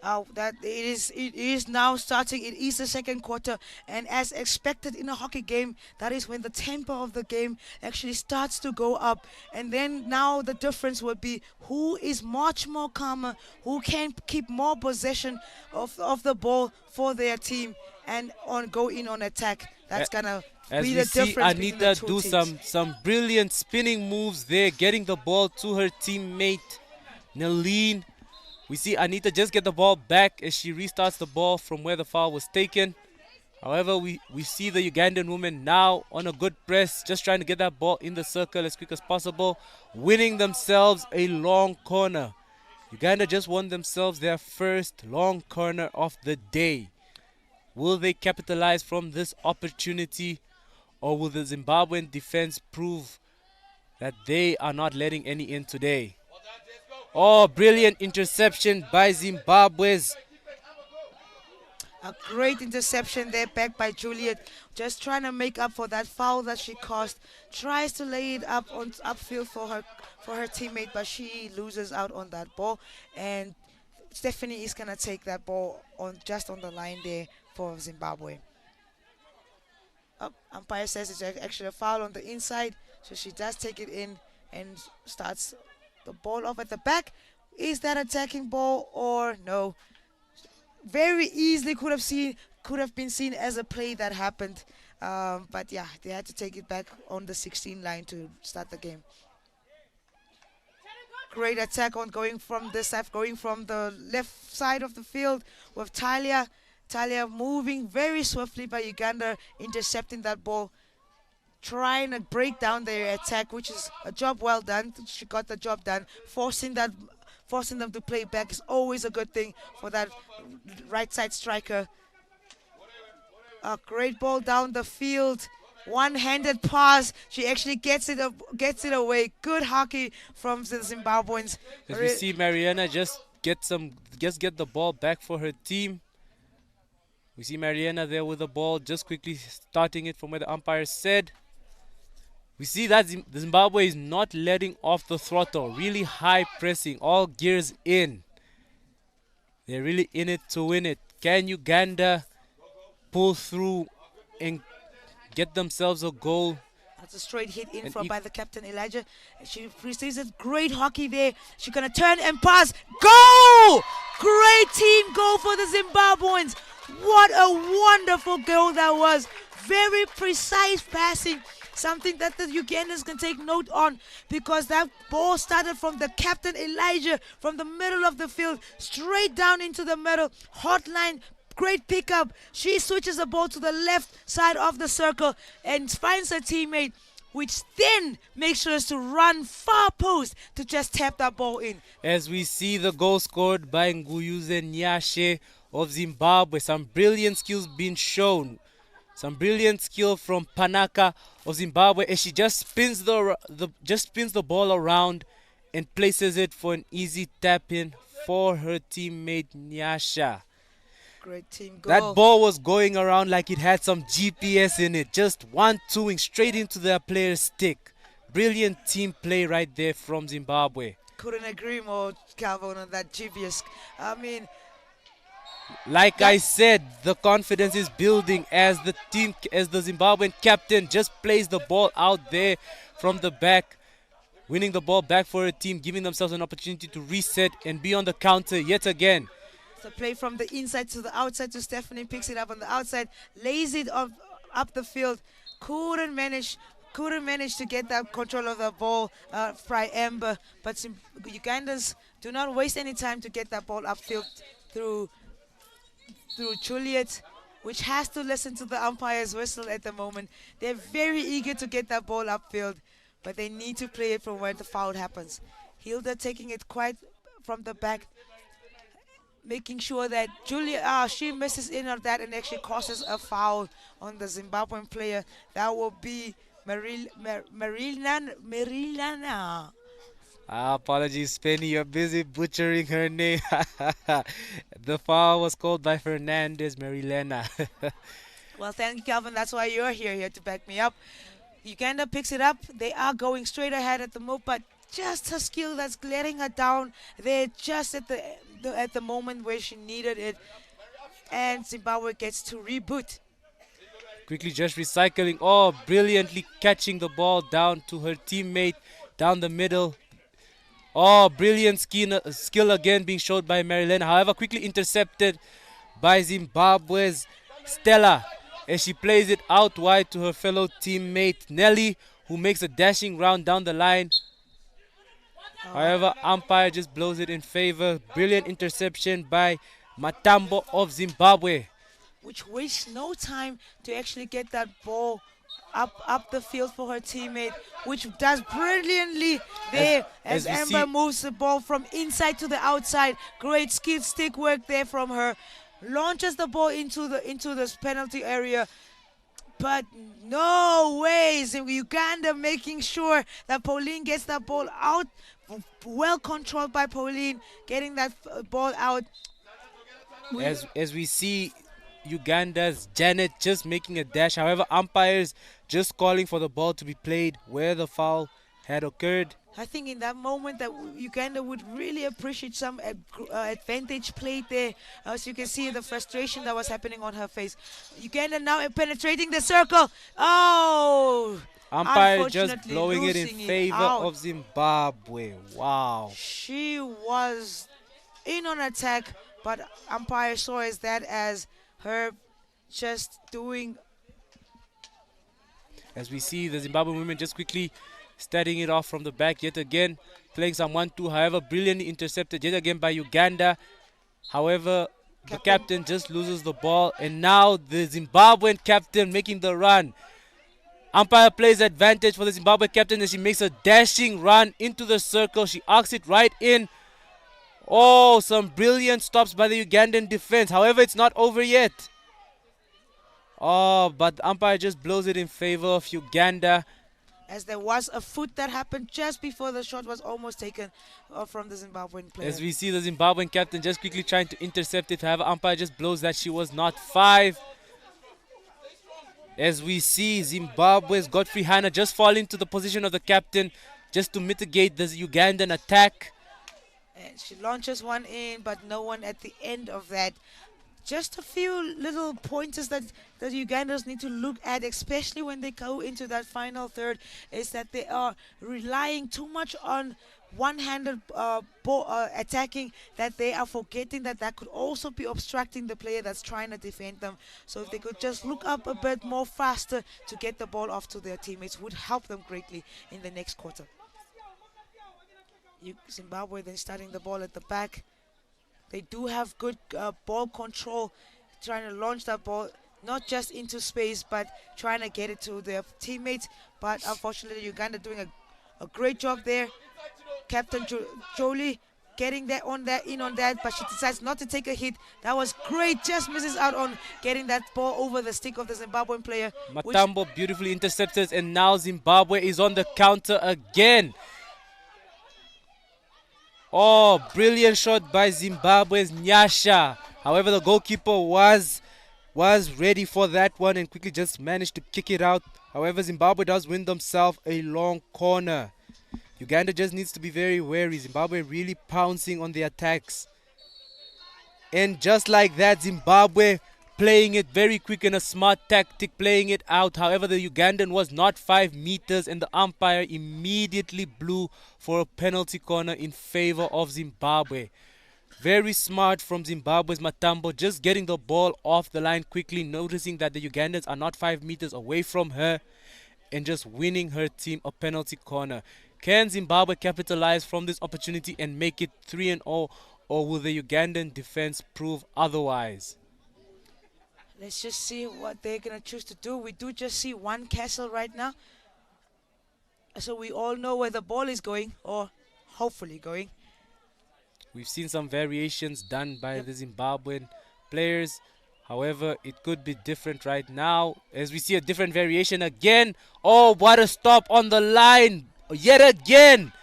It is now starting. It is the second quarter, and as expected in a hockey game, that is when the tempo of the game actually starts to go up. And then now the difference would be who is much more calmer, who can keep more possession of the ball for their team and go in on attack. That's gonna be the difference. As we see Anita do some brilliant spinning moves there, getting the ball to her teammate Naleen. We see Anita just get the ball back as she restarts the ball from where the foul was taken. However, we see the Ugandan women now on a good press, just trying to get that ball in the circle as quick as possible, winning themselves a long corner. Uganda just won themselves their first long corner of the day. Will they capitalize from this opportunity, or will the Zimbabwean defense prove that they are not letting any in today? Oh, brilliant interception by Zimbabwe's. A great interception there, back by Juliet. Just trying to make up for that foul that she caused. Tries to lay it up on upfield for her teammate, but she loses out on that ball. And Stephanie is gonna take that ball just on the line there for Zimbabwe. Umpire says it's actually a foul on the inside, so she does take it in and starts the ball off at the back. Is that attacking ball or no? Very easily could have been seen as a play that happened, but yeah, they had to take it back on the 16 line to start the game. Great attack going from the left side of the field with Talia moving very swiftly by Uganda, intercepting that ball, trying to break down their attack, which is a job well done. She got the job done. Forcing them to play back is always a good thing for that right side striker. A great ball down the field. One-handed pass. She actually gets it away. Good hockey from the Zimbabweans. As we see Mariana just get the ball back for her team. We see Mariana there with the ball, just quickly starting it from where the umpire said. We see that Zimbabwe is not letting off the throttle. Really high pressing, all gears in. They're really in it to win it. Can Uganda pull through and get themselves a goal? That's a straight hit in by the captain, Elijah. She receives it. Great hockey there. She's going to turn and pass. Goal! Great team goal for the Zimbabweans. What a wonderful goal that was. Very precise passing. Something that the Ugandans can take note on, because that ball started from the captain Elijah from the middle of the field straight down into the middle. Hotline great pickup. She switches the ball to the left side of the circle and finds her teammate, which then makes sure to run far post to just tap that ball in. As we see the goal scored by Nguyuze Nyashe of Zimbabwe. Some brilliant skills being shown. Some brilliant skill from Panaka of Zimbabwe as she just spins the ball around and places it for an easy tap in for her teammate Nyasha. Great team goal. That ball was going around like it had some GPS in it, just 1-2ing straight into their player's stick. Brilliant team play right there from Zimbabwe. Couldn't agree more, Calvin, on that GPS. I mean, like I said, the confidence is building as the Zimbabwean captain just plays the ball out there from the back, winning the ball back for her team, giving themselves an opportunity to reset and be on the counter yet again. it's a play from the inside to the outside to Stephanie, picks it up on the outside, lays it up the field. Couldn't manage to get that control of the ball, Fry Amber. But Ugandans do not waste any time to get that ball upfield through Juliet, which has to listen to the umpire's whistle at the moment. They're very eager to get that ball upfield, but they need to play it from where the foul happens. Hilda taking it quite from the back, making sure that Julia, she misses in on that and actually causes a foul on the Zimbabwean player. That will be Marilana. Apologies, Penny, you're busy butchering her name. The foul was called by Fernandez Marilena. Well, thank you, Calvin. That's why you're here to back me up. Uganda picks it up. They are going straight ahead at the move, but just her skill that's letting her down there just at the moment where she needed it. And Zimbabwe gets to reboot. Quickly just recycling. Oh, brilliantly catching the ball down to her teammate down the middle. Oh, brilliant skill again being showed by Marilena. However, quickly intercepted by Zimbabwe's Stella as she plays it out wide to her fellow teammate Nelly, who makes a dashing round down the line. However, umpire just blows it in favor. Brilliant interception by Matambo of Zimbabwe, which wastes no time to actually get that ball up the field for her teammate, which does brilliantly there as Amber moves the ball from inside to the outside. Great skill stick work there from her. Launches the ball into this penalty area. But no ways. Uganda making sure that Pauline gets that ball out. Well controlled by Pauline, getting that ball out. As we see Uganda's Janet just making a dash. However, umpires just calling for the ball to be played where the foul had occurred. I think in that moment that Uganda would really appreciate some advantage played there. As you can see the frustration that was happening on her face. Uganda now penetrating the circle. Oh! Umpire just blowing it in favor of Zimbabwe. Wow. She was in on attack, but umpire saw that as her just doing. As we see the Zimbabwean women just quickly starting it off from the back yet again, playing some 1-2. However, brilliantly intercepted yet again by Uganda. However, the captain just loses the ball, and now the Zimbabwean captain making the run. Umpire plays advantage for the Zimbabwe captain as she makes a dashing run into the circle. She arcs it right in. Oh, some brilliant stops by the Ugandan defense. However, it's not over yet. Oh, but the umpire just blows it in favor of Uganda. As there was a foot that happened just before the shot was almost taken from the Zimbabwean player. As we see the Zimbabwean captain just quickly trying to intercept it. However, umpire just blows that she was not 5. As we see Zimbabwe's Godfrey Hanna just fall into the position of the captain just to mitigate the Ugandan attack. And she launches one in, but no one at the end of that. Just a few little pointers that the Ugandans need to look at, especially when they go into that final third, is that they are relying too much on one-handed attacking, that they are forgetting that could also be obstructing the player that's trying to defend them. So if they could just look up a bit more faster to get the ball off to their teammates, would help them greatly in the next quarter. Zimbabwe then starting the ball at the back. They do have good ball control. trying to launch that ball, not just into space, but trying to get it to their teammates. But unfortunately, Uganda doing a great job there. Captain Jolie getting that in on that, but she decides not to take a hit. That was great. Just misses out on getting that ball over the stick of the Zimbabwean player. Matambo beautifully intercepted, and now Zimbabwe is on the counter again. Oh, brilliant shot by Zimbabwe's Nyasha. However, the goalkeeper was ready for that one and quickly just managed to kick it out. However, Zimbabwe does win themselves a long corner. Uganda just needs to be very wary. Zimbabwe really pouncing on the attacks. And just like that, Zimbabwe playing it very quick in a smart tactic, playing it out. However, the Ugandan was not 5 meters and the umpire immediately blew for a penalty corner in favor of Zimbabwe. Very smart from Zimbabwe's Matambo, just getting the ball off the line quickly, noticing that the Ugandans are not 5 meters away from her and just winning her team a penalty corner. Can Zimbabwe capitalize from this opportunity and make it 3-0, or will the Ugandan defense prove otherwise? Let's just see what they're going to choose to do. We do just see one castle right now. So we all know where the ball is going, or hopefully going. We've seen some variations done by the Zimbabwean players. However, it could be different right now as we see a different variation again. Oh, what a stop on the line. Yet again.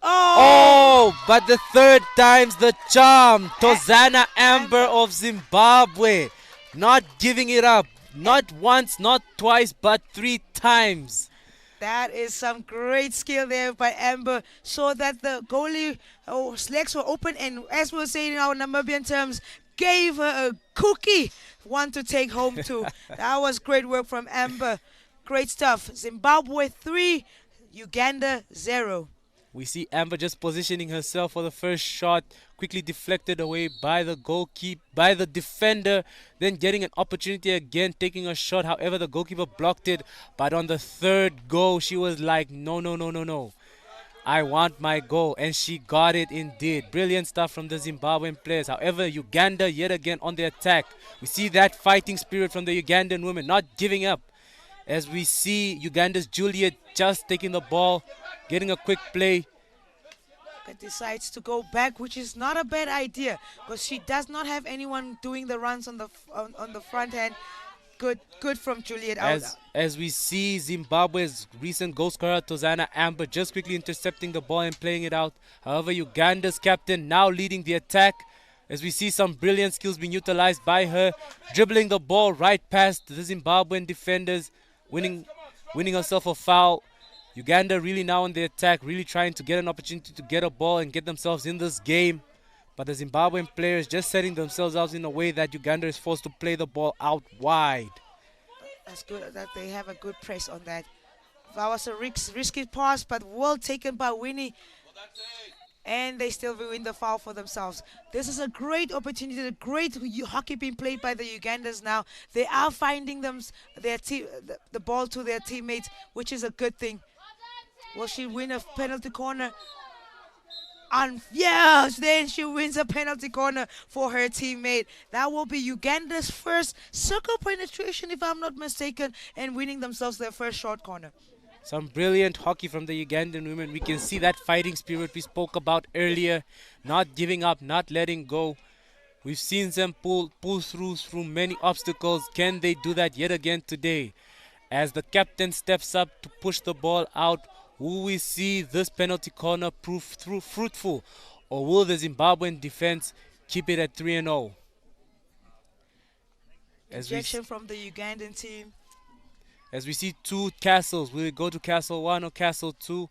Oh, but the third time's the charm. Tozana Amber of Zimbabwe. Not giving it up. Not once, not twice, but 3 times. That is some great skill there by Amber. Saw that the goalie legs were open, and as we were saying in our Namibian terms, gave her a cookie, one to take home too. That was great work from Amber. Great stuff. Zimbabwe 3, Uganda 0. We see Amber just positioning herself for the first shot, quickly deflected away by the goalkeeper, by the defender, then getting an opportunity again, taking a shot. However, the goalkeeper blocked it, but on the third goal, she was like, no, no, no, no, no. I want my goal, and she got it indeed. Brilliant stuff from the Zimbabwean players. However, Uganda yet again on the attack. We see that fighting spirit from the Ugandan women, not giving up. As we see Uganda's Juliet just taking the ball, getting a quick play. But decides to go back, which is not a bad idea because she does not have anyone doing the runs on the front end. Good from Juliet. As we see Zimbabwe's recent goal scorer Tozana Amber just quickly intercepting the ball and playing it out. However, Uganda's captain now leading the attack. As we see some brilliant skills being utilized by her, dribbling the ball right past the Zimbabwean defenders, winning herself a foul. Uganda really now on the attack, really trying to get an opportunity to get a ball and get themselves in this game. But the Zimbabwean players just setting themselves out in a way that Uganda is forced to play the ball out wide. That's good that they have a good press on that. That was a risky pass, but well taken by Winnie. And they still win the foul for themselves. This is a great opportunity, a great hockey being played by the Ugandans now. They are finding the ball to their teammates, which is a good thing. Will she win a penalty corner? And yes, then she wins a penalty corner for her teammate. That will be Uganda's first circle penetration, if I'm not mistaken, and winning themselves their first short corner. Some brilliant hockey from the Ugandan women. We can see that fighting spirit we spoke about earlier. Not giving up, not letting go. We've seen them pull through many obstacles. Can they do that yet again today? As the captain steps up to push the ball out, will we see this penalty corner prove fruitful? Or will the Zimbabwean defense keep it at 3-0? Injection from the Ugandan team. As we see 2 castles, will it go to castle 1 or castle 2?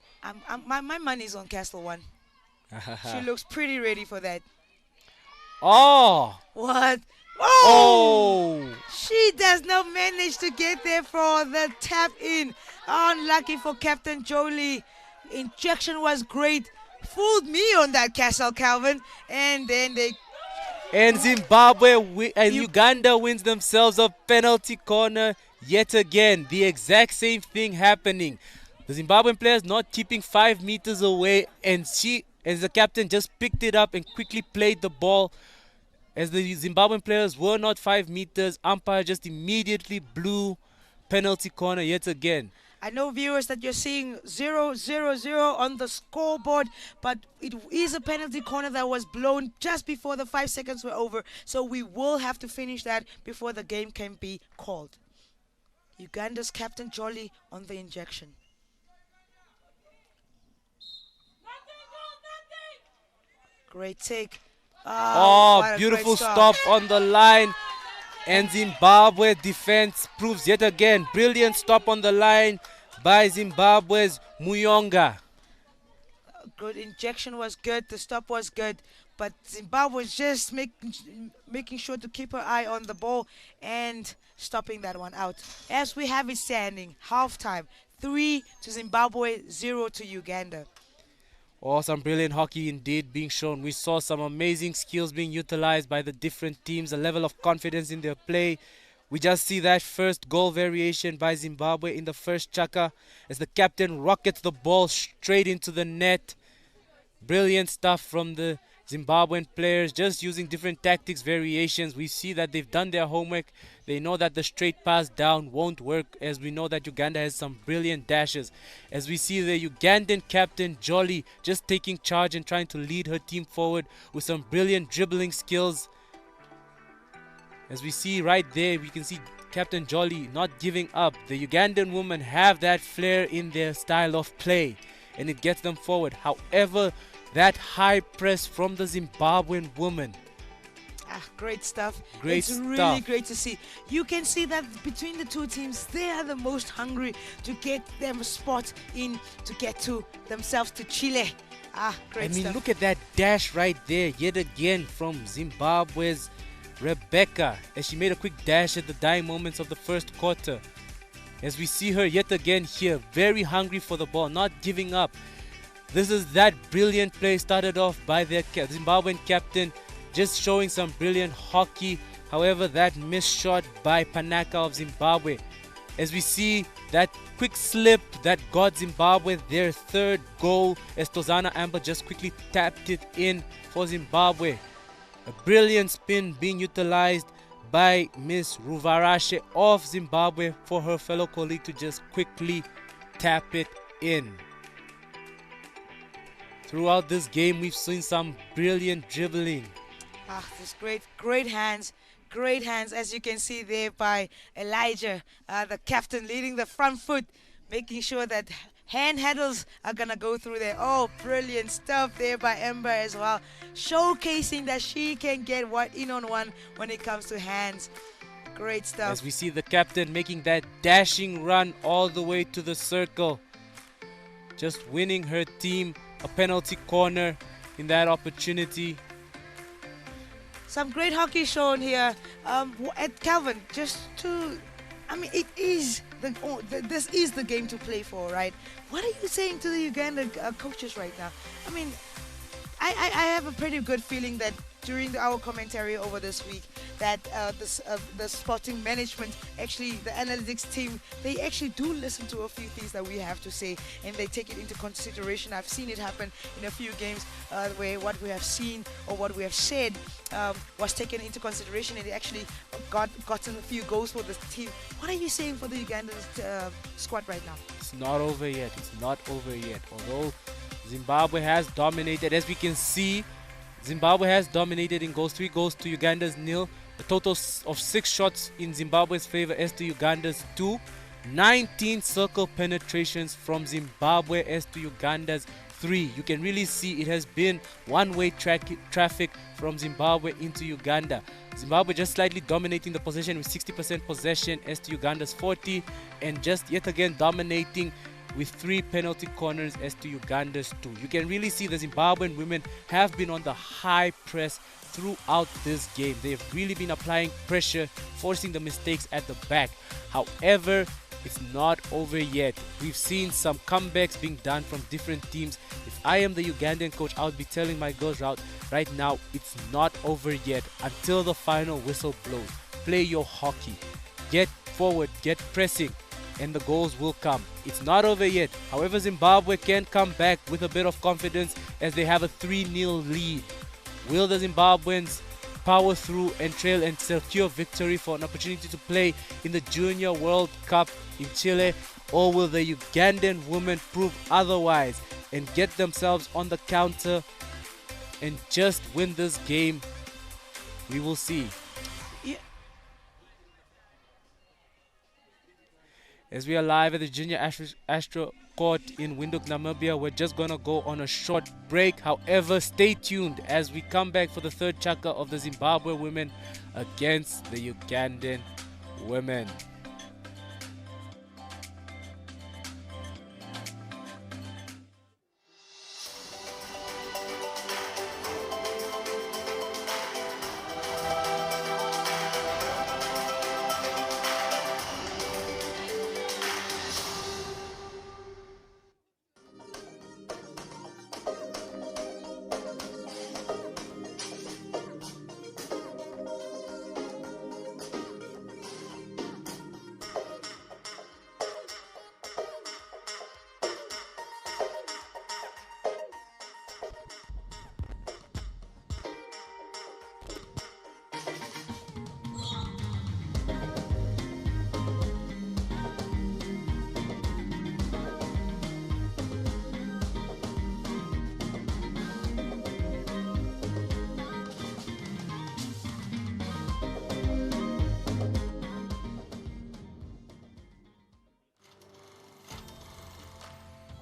My money's on castle 1. She looks pretty ready for that. Oh! What? Oh! She does not manage to get there for the tap in. Unlucky for Captain Jolie. Injection was great. Fooled me on that castle, Calvin. And then they... And Zimbabwe and Uganda wins themselves a penalty corner yet again. The exact same thing happening. The Zimbabwean players not keeping 5 meters away, and she, as the captain, just picked it up and quickly played the ball As the Zimbabwean players were not 5 meters, umpire just immediately blew penalty corner yet again. I know, viewers, that you're seeing 0-0-0 on the scoreboard, but it is a penalty corner that was blown just before the 5 seconds were over. So we will have to finish that before the game can be called. Uganda's captain Jolly on the injection. Great take. Oh, what a beautiful great stop on the line. And Zimbabwe defense proves yet again. Brilliant stop on the line by Zimbabwe's Muyonga. Good injection was good. The stop was good. But Zimbabwe was just making sure to keep her eye on the ball and stopping that one out. As we have it standing, halftime, 3 to Zimbabwe, 0 to Uganda. Oh, some brilliant hockey indeed being shown. We saw some amazing skills being utilized by the different teams, a level of confidence in their play. We just see that first goal variation by Zimbabwe in the first chaka as the captain rockets the ball straight into the net. Brilliant stuff from the Zimbabwean players, just using different tactics variations. We see that they've done their homework. They know that the straight pass down won't work, as we know that Uganda has some brilliant dashes. As we see the Ugandan captain Jolly just taking charge and trying to lead her team forward with some brilliant dribbling skills. As we see right there, we can see Captain Jolly not giving up. The Ugandan women have that flair in their style of play, and it gets them forward. However, that high press from the Zimbabwean woman. Great stuff. Great it's really stuff. great to see. You can see that between the two teams, they are the most hungry to get them a spot in, to get to themselves to Chile. Great stuff. Look at that dash right there, yet again from Zimbabwe's Rebecca, as she made a quick dash at the dying moments of the first quarter. As we see her yet again here, very hungry for the ball, not giving up. This is that brilliant play started off by their Zimbabwean captain, just showing some brilliant hockey. However, that missed shot by Panaka of Zimbabwe. As we see that quick slip that got Zimbabwe their third goal, as Tozana Amber just quickly tapped it in for Zimbabwe. A brilliant spin being utilized by Miss Ruvarashe of Zimbabwe for her fellow colleague to just quickly tap it in. Throughout this game, we've seen some brilliant dribbling. This great hands, as you can see there by Elijah, the captain leading the front foot, making sure that hand handles are gonna go through there. Oh, brilliant stuff there by Ember as well, showcasing that she can get in on one when it comes to hands. Great stuff. As we see the captain making that dashing run all the way to the circle, just winning her team a penalty corner in that opportunity. Some great hockey shown here at Calvin. This is the game to play for, right? What are you saying to the Ugandan coaches right now? I have a pretty good feeling that during our commentary over this week, that the sporting management, actually the analytics team, they actually do listen to a few things that we have to say, and they take it into consideration. I've seen it happen in a few games where what we have seen or what we have said was taken into consideration, and they actually gotten a few goals for the team. What are you saying for the Ugandan squad right now? It's not over yet. Although Zimbabwe has dominated, as we can see, Zimbabwe has dominated in goals, 3 goals to Uganda's 0. A total of 6 shots in Zimbabwe's favor as to Uganda's 2. 19 circle penetrations from Zimbabwe as to Uganda's 3. You can really see it has been one-way traffic from Zimbabwe into Uganda. Zimbabwe just slightly dominating the possession with 60% possession as to Uganda's 40, and just yet again dominating with 3 penalty corners as to Uganda's 2. You can really see the Zimbabwean women have been on the high press throughout this game. They've really been applying pressure, forcing the mistakes at the back. However, it's not over yet. We've seen some comebacks being done from different teams. If I am the Ugandan coach, I would be telling my girls right now, it's not over yet until the final whistle blows. Play your hockey. Get forward, get pressing, and the goals will come. It's not over yet. However, Zimbabwe can come back with a bit of confidence as they have a 3-0 lead. Will the Zimbabweans power through and trail and secure victory for an opportunity to play in the Junior World Cup in Chile, or will the Ugandan women prove otherwise and get themselves on the counter and just win this game? We will see. Yeah. As we are live at the Junior Astro Court in Windhoek, Namibia, we're just gonna go on a short break. However, stay tuned as we come back for the third chaka of the Zimbabwe women against the Ugandan women.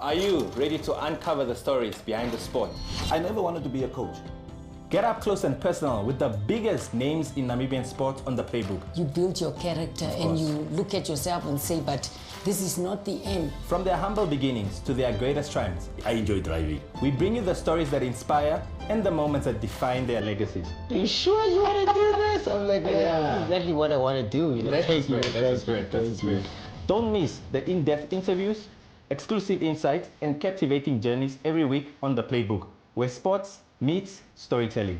Are you ready to uncover the stories behind the sport? I never wanted to be a coach. Get up close and personal with the biggest names in Namibian sport on the playbook. You build your character and you look at yourself and say, but this is not the end. From their humble beginnings to their greatest triumphs, I enjoy driving. we bring you the stories that inspire and the moments that define their legacies. Are you sure you want to do this? I'm like, yeah, that's exactly what I want to do. That's great. Don't miss the in-depth interviews, exclusive insights, and captivating journeys every week on the playbook, where sports meets storytelling.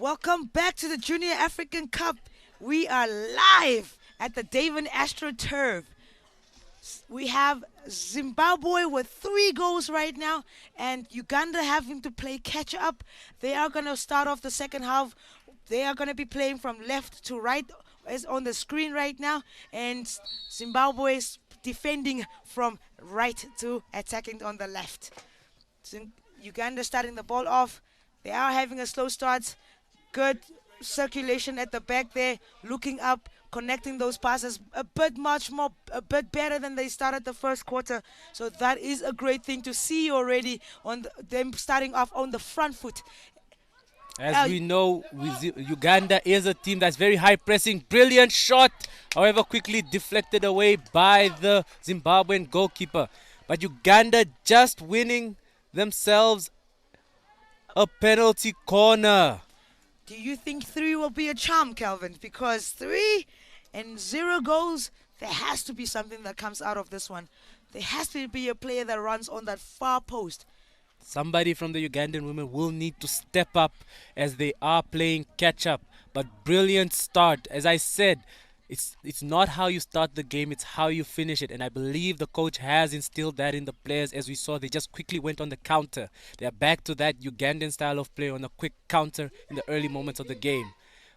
Welcome back to the Junior African Cup. We are live at the Davin AstroTurf. We have Zimbabwe with 3 goals right now, and Uganda having to play catch up. They are going to start off the second half. They are going to be playing from left to right, as on the screen right now, and Zimbabwe is defending from right to attacking on the left. Uganda starting the ball off. They are having a slow start. Good circulation at the back there, looking up, connecting those passes a bit better than they started the first quarter. So that is a great thing to see already on them starting off on the front foot. As we know, Uganda is a team that's very high pressing. Brilliant shot, however, quickly deflected away by the Zimbabwean goalkeeper. But Uganda just winning themselves a penalty corner. Do you think 3 will be a charm, Calvin? Because 3 and 0 goals, there has to be something that comes out of this one. There has to be a player that runs on that far post. Somebody from the Ugandan women will need to step up as they are playing catch up. But brilliant start. As I said, it's not how you start the game, it's how you finish it. And I believe the coach has instilled that in the players. As we saw, they just quickly went on the counter. They are back to that Ugandan style of play on a quick counter in the early moments of the game.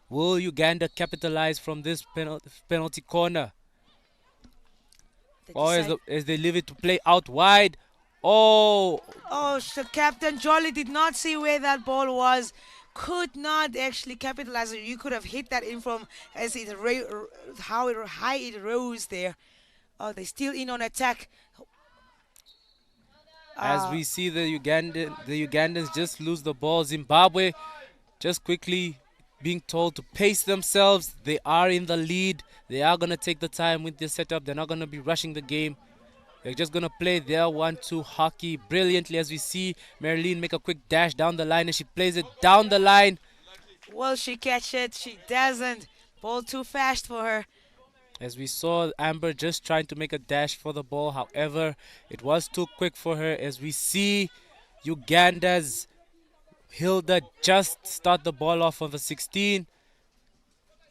Will Uganda capitalize from this penalty corner? Or as they leave it to play out wide? Oh, so Captain Jolly did not see where that ball was. Could not actually capitalize it. You could have hit that in from as how high it rose there. Oh, they still in on attack. As we see the Ugandans just lose the ball. Zimbabwe just quickly being told to pace themselves. They are in the lead. They are going to take the time with their setup. They're not going to be rushing the game. They're just going to play their 1-2 hockey brilliantly, as we see Marilyn make a quick dash down the line, and she plays it down the line. Will she catch it? She doesn't. Ball too fast for her. As we saw Amber just trying to make a dash for the ball. However, it was too quick for her, as we see Uganda's Hilda just start the ball off on the 16.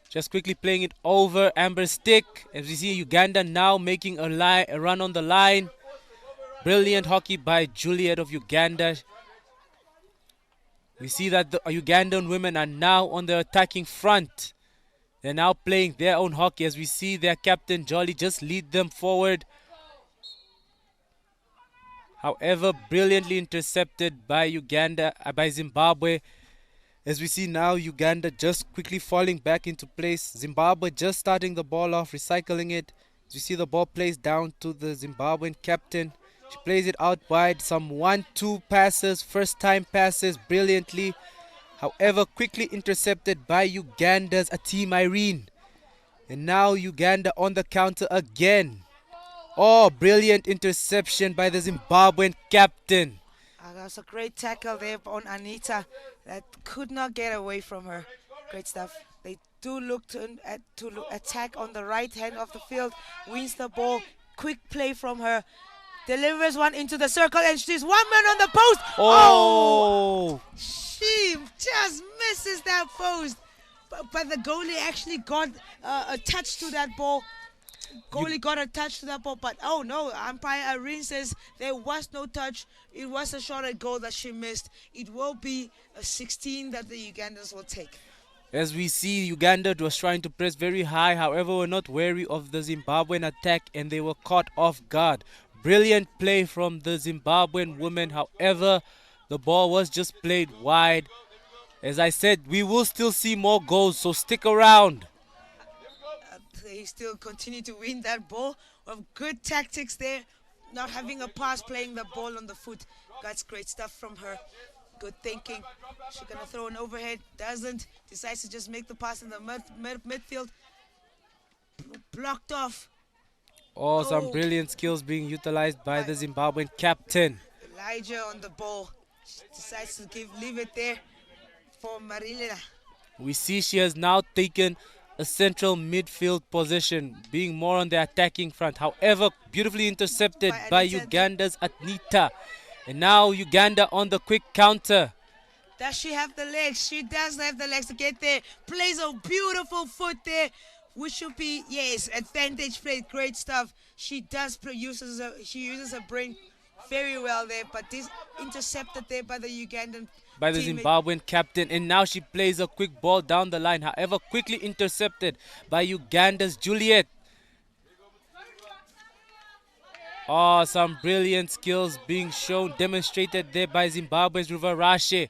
Just quickly playing it over Amber's stick. As we see Uganda now making a run on the line. Brilliant hockey by Juliet of Uganda. We see that the Ugandan women are now on the attacking front. They're now playing their own hockey, as we see their captain Jolly just lead them forward. However, brilliantly intercepted by by Zimbabwe. As we see now, Uganda just quickly falling back into place. Zimbabwe just starting the ball off, recycling it. As you see the ball plays down to the Zimbabwean captain. She plays it out wide. Some 1-2 passes, first time passes brilliantly. However, quickly intercepted by Uganda's Ateem Irene. And now Uganda on the counter again. Oh, brilliant interception by the Zimbabwean captain. That's a great tackle there on Anita that could not get away from her. Great stuff. They do look to attack on the right hand of the field. Wins the ball. Quick play from her. Delivers one into the circle, and she's one man on the post. Oh! She just misses that post. But the goalie actually got a touch to that ball. Goalie got a touch to that ball, but oh no, umpire Irene says there was no touch. It was a shot at goal that she missed. It will be a 16 that the Ugandans will take. As we see, Uganda was trying to press very high, however, were not wary of the Zimbabwean attack, and they were caught off guard. Brilliant play from the Zimbabwean women. However, the ball was just played wide. As I said, we will still see more goals, so stick around. They still continue to win that ball with good tactics there, not having a pass, playing the ball on the foot. That's great stuff from her. Good thinking. She's going to throw an overhead, doesn't, decides to just make the pass in the midfield. Blocked off. Oh, some brilliant skills being utilized by the Zimbabwean captain. Elijah on the ball. She decides to leave it there for Marilena. We see she has now taken a central midfield position, being more on the attacking front. However, beautifully intercepted by Uganda's Anita. And now Uganda on the quick counter. Does she have the legs? She does have the legs to get there. Plays a beautiful foot there, which should be, yes, advantage play. Great stuff. She uses her brain very well there, but this intercepted there by the Ugandan By the teammate. Zimbabwean captain, and now she plays a quick ball down the line, however quickly intercepted by Uganda's Juliet. Oh, some brilliant skills being shown, demonstrated there by Zimbabwe's Ruvarashe,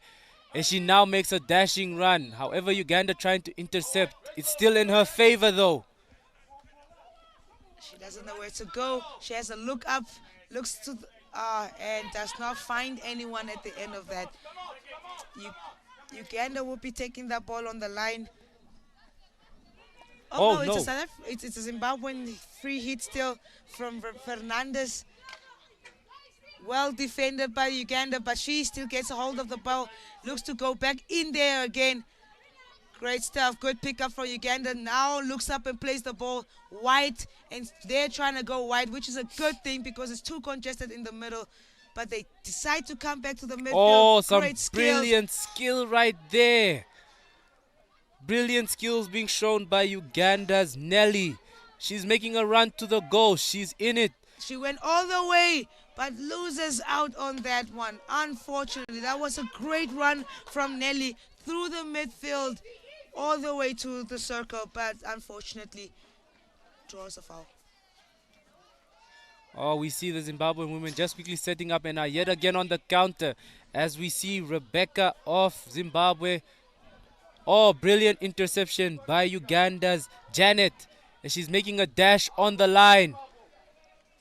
and she now makes a dashing run. However, Uganda trying to intercept. It's still in her favor though. She doesn't know where to go. She has a look up, looks to and does not find anyone at the end of that. Uganda will be taking that ball on the line. Oh, no, no. It's a Zimbabwean free hit still from Fernandez. Well defended by Uganda, but she still gets a hold of the ball. Looks to go back in there again. Great stuff. Good pickup for Uganda. Now looks up and plays the ball wide, and they're trying to go wide, which is a good thing because it's too congested in the middle. But they decide to come back to the midfield. Oh, some Great skills. brilliant skill right there. Brilliant skills being shown by Uganda's Nelly. She's making a run to the goal. She's in it. She went all the way, but loses out on that one. Unfortunately, that was a great run from Nelly through the midfield all the way to the circle, but unfortunately draws a foul. Oh, we see the Zimbabwean women just quickly setting up and are yet again on the counter as we see Rebecca of Zimbabwe. Oh, brilliant interception by Uganda's Janet. And she's making a dash on the line.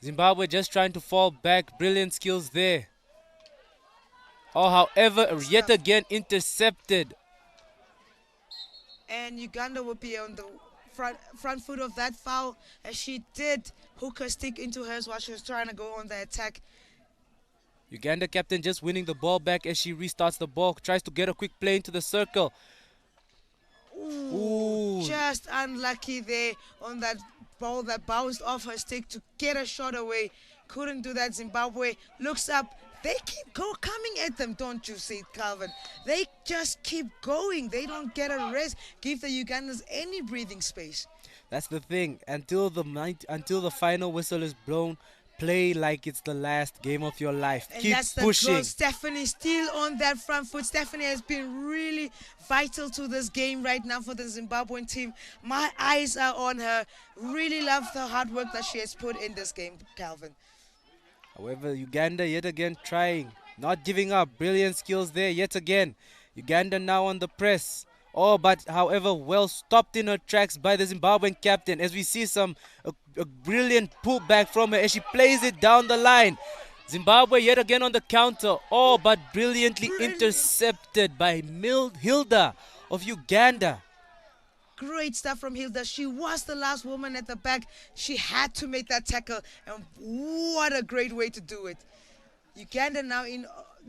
Zimbabwe just trying to fall back. Brilliant skills there. Oh, however, yet again intercepted. And Uganda will be on the front foot of that foul, as she did hook her stick into hers while she was trying to go on the attack. Uganda captain just winning the ball back as she restarts the ball. Tries to get a quick play into the circle. Ooh. Just unlucky there on that ball that bounced off her stick to get a shot away. Couldn't do that. Zimbabwe looks up. They keep coming at them, don't you see, Calvin? They just keep going. They don't get a rest. Give the Ugandans any breathing space. That's the thing. Until the final whistle is blown, play like it's the last game of your life. And Keep that's the pushing. goal. Stephanie still on that front foot. Stephanie has been really vital to this game right now for the Zimbabwean team. My eyes are on her. Really love the hard work that she has put in this game, Calvin. However, Uganda yet again trying, not giving up. Brilliant skills there yet again. Uganda now on the press. Oh, but however, well stopped in her tracks by the Zimbabwean captain as we see a brilliant pullback from her as she plays it down the line. Zimbabwe yet again on the counter. Oh, but brilliantly intercepted by Hilda of Uganda. Great stuff from Hilda. She was the last woman at the back. She had to make that tackle, and what a great way to do it. Uganda now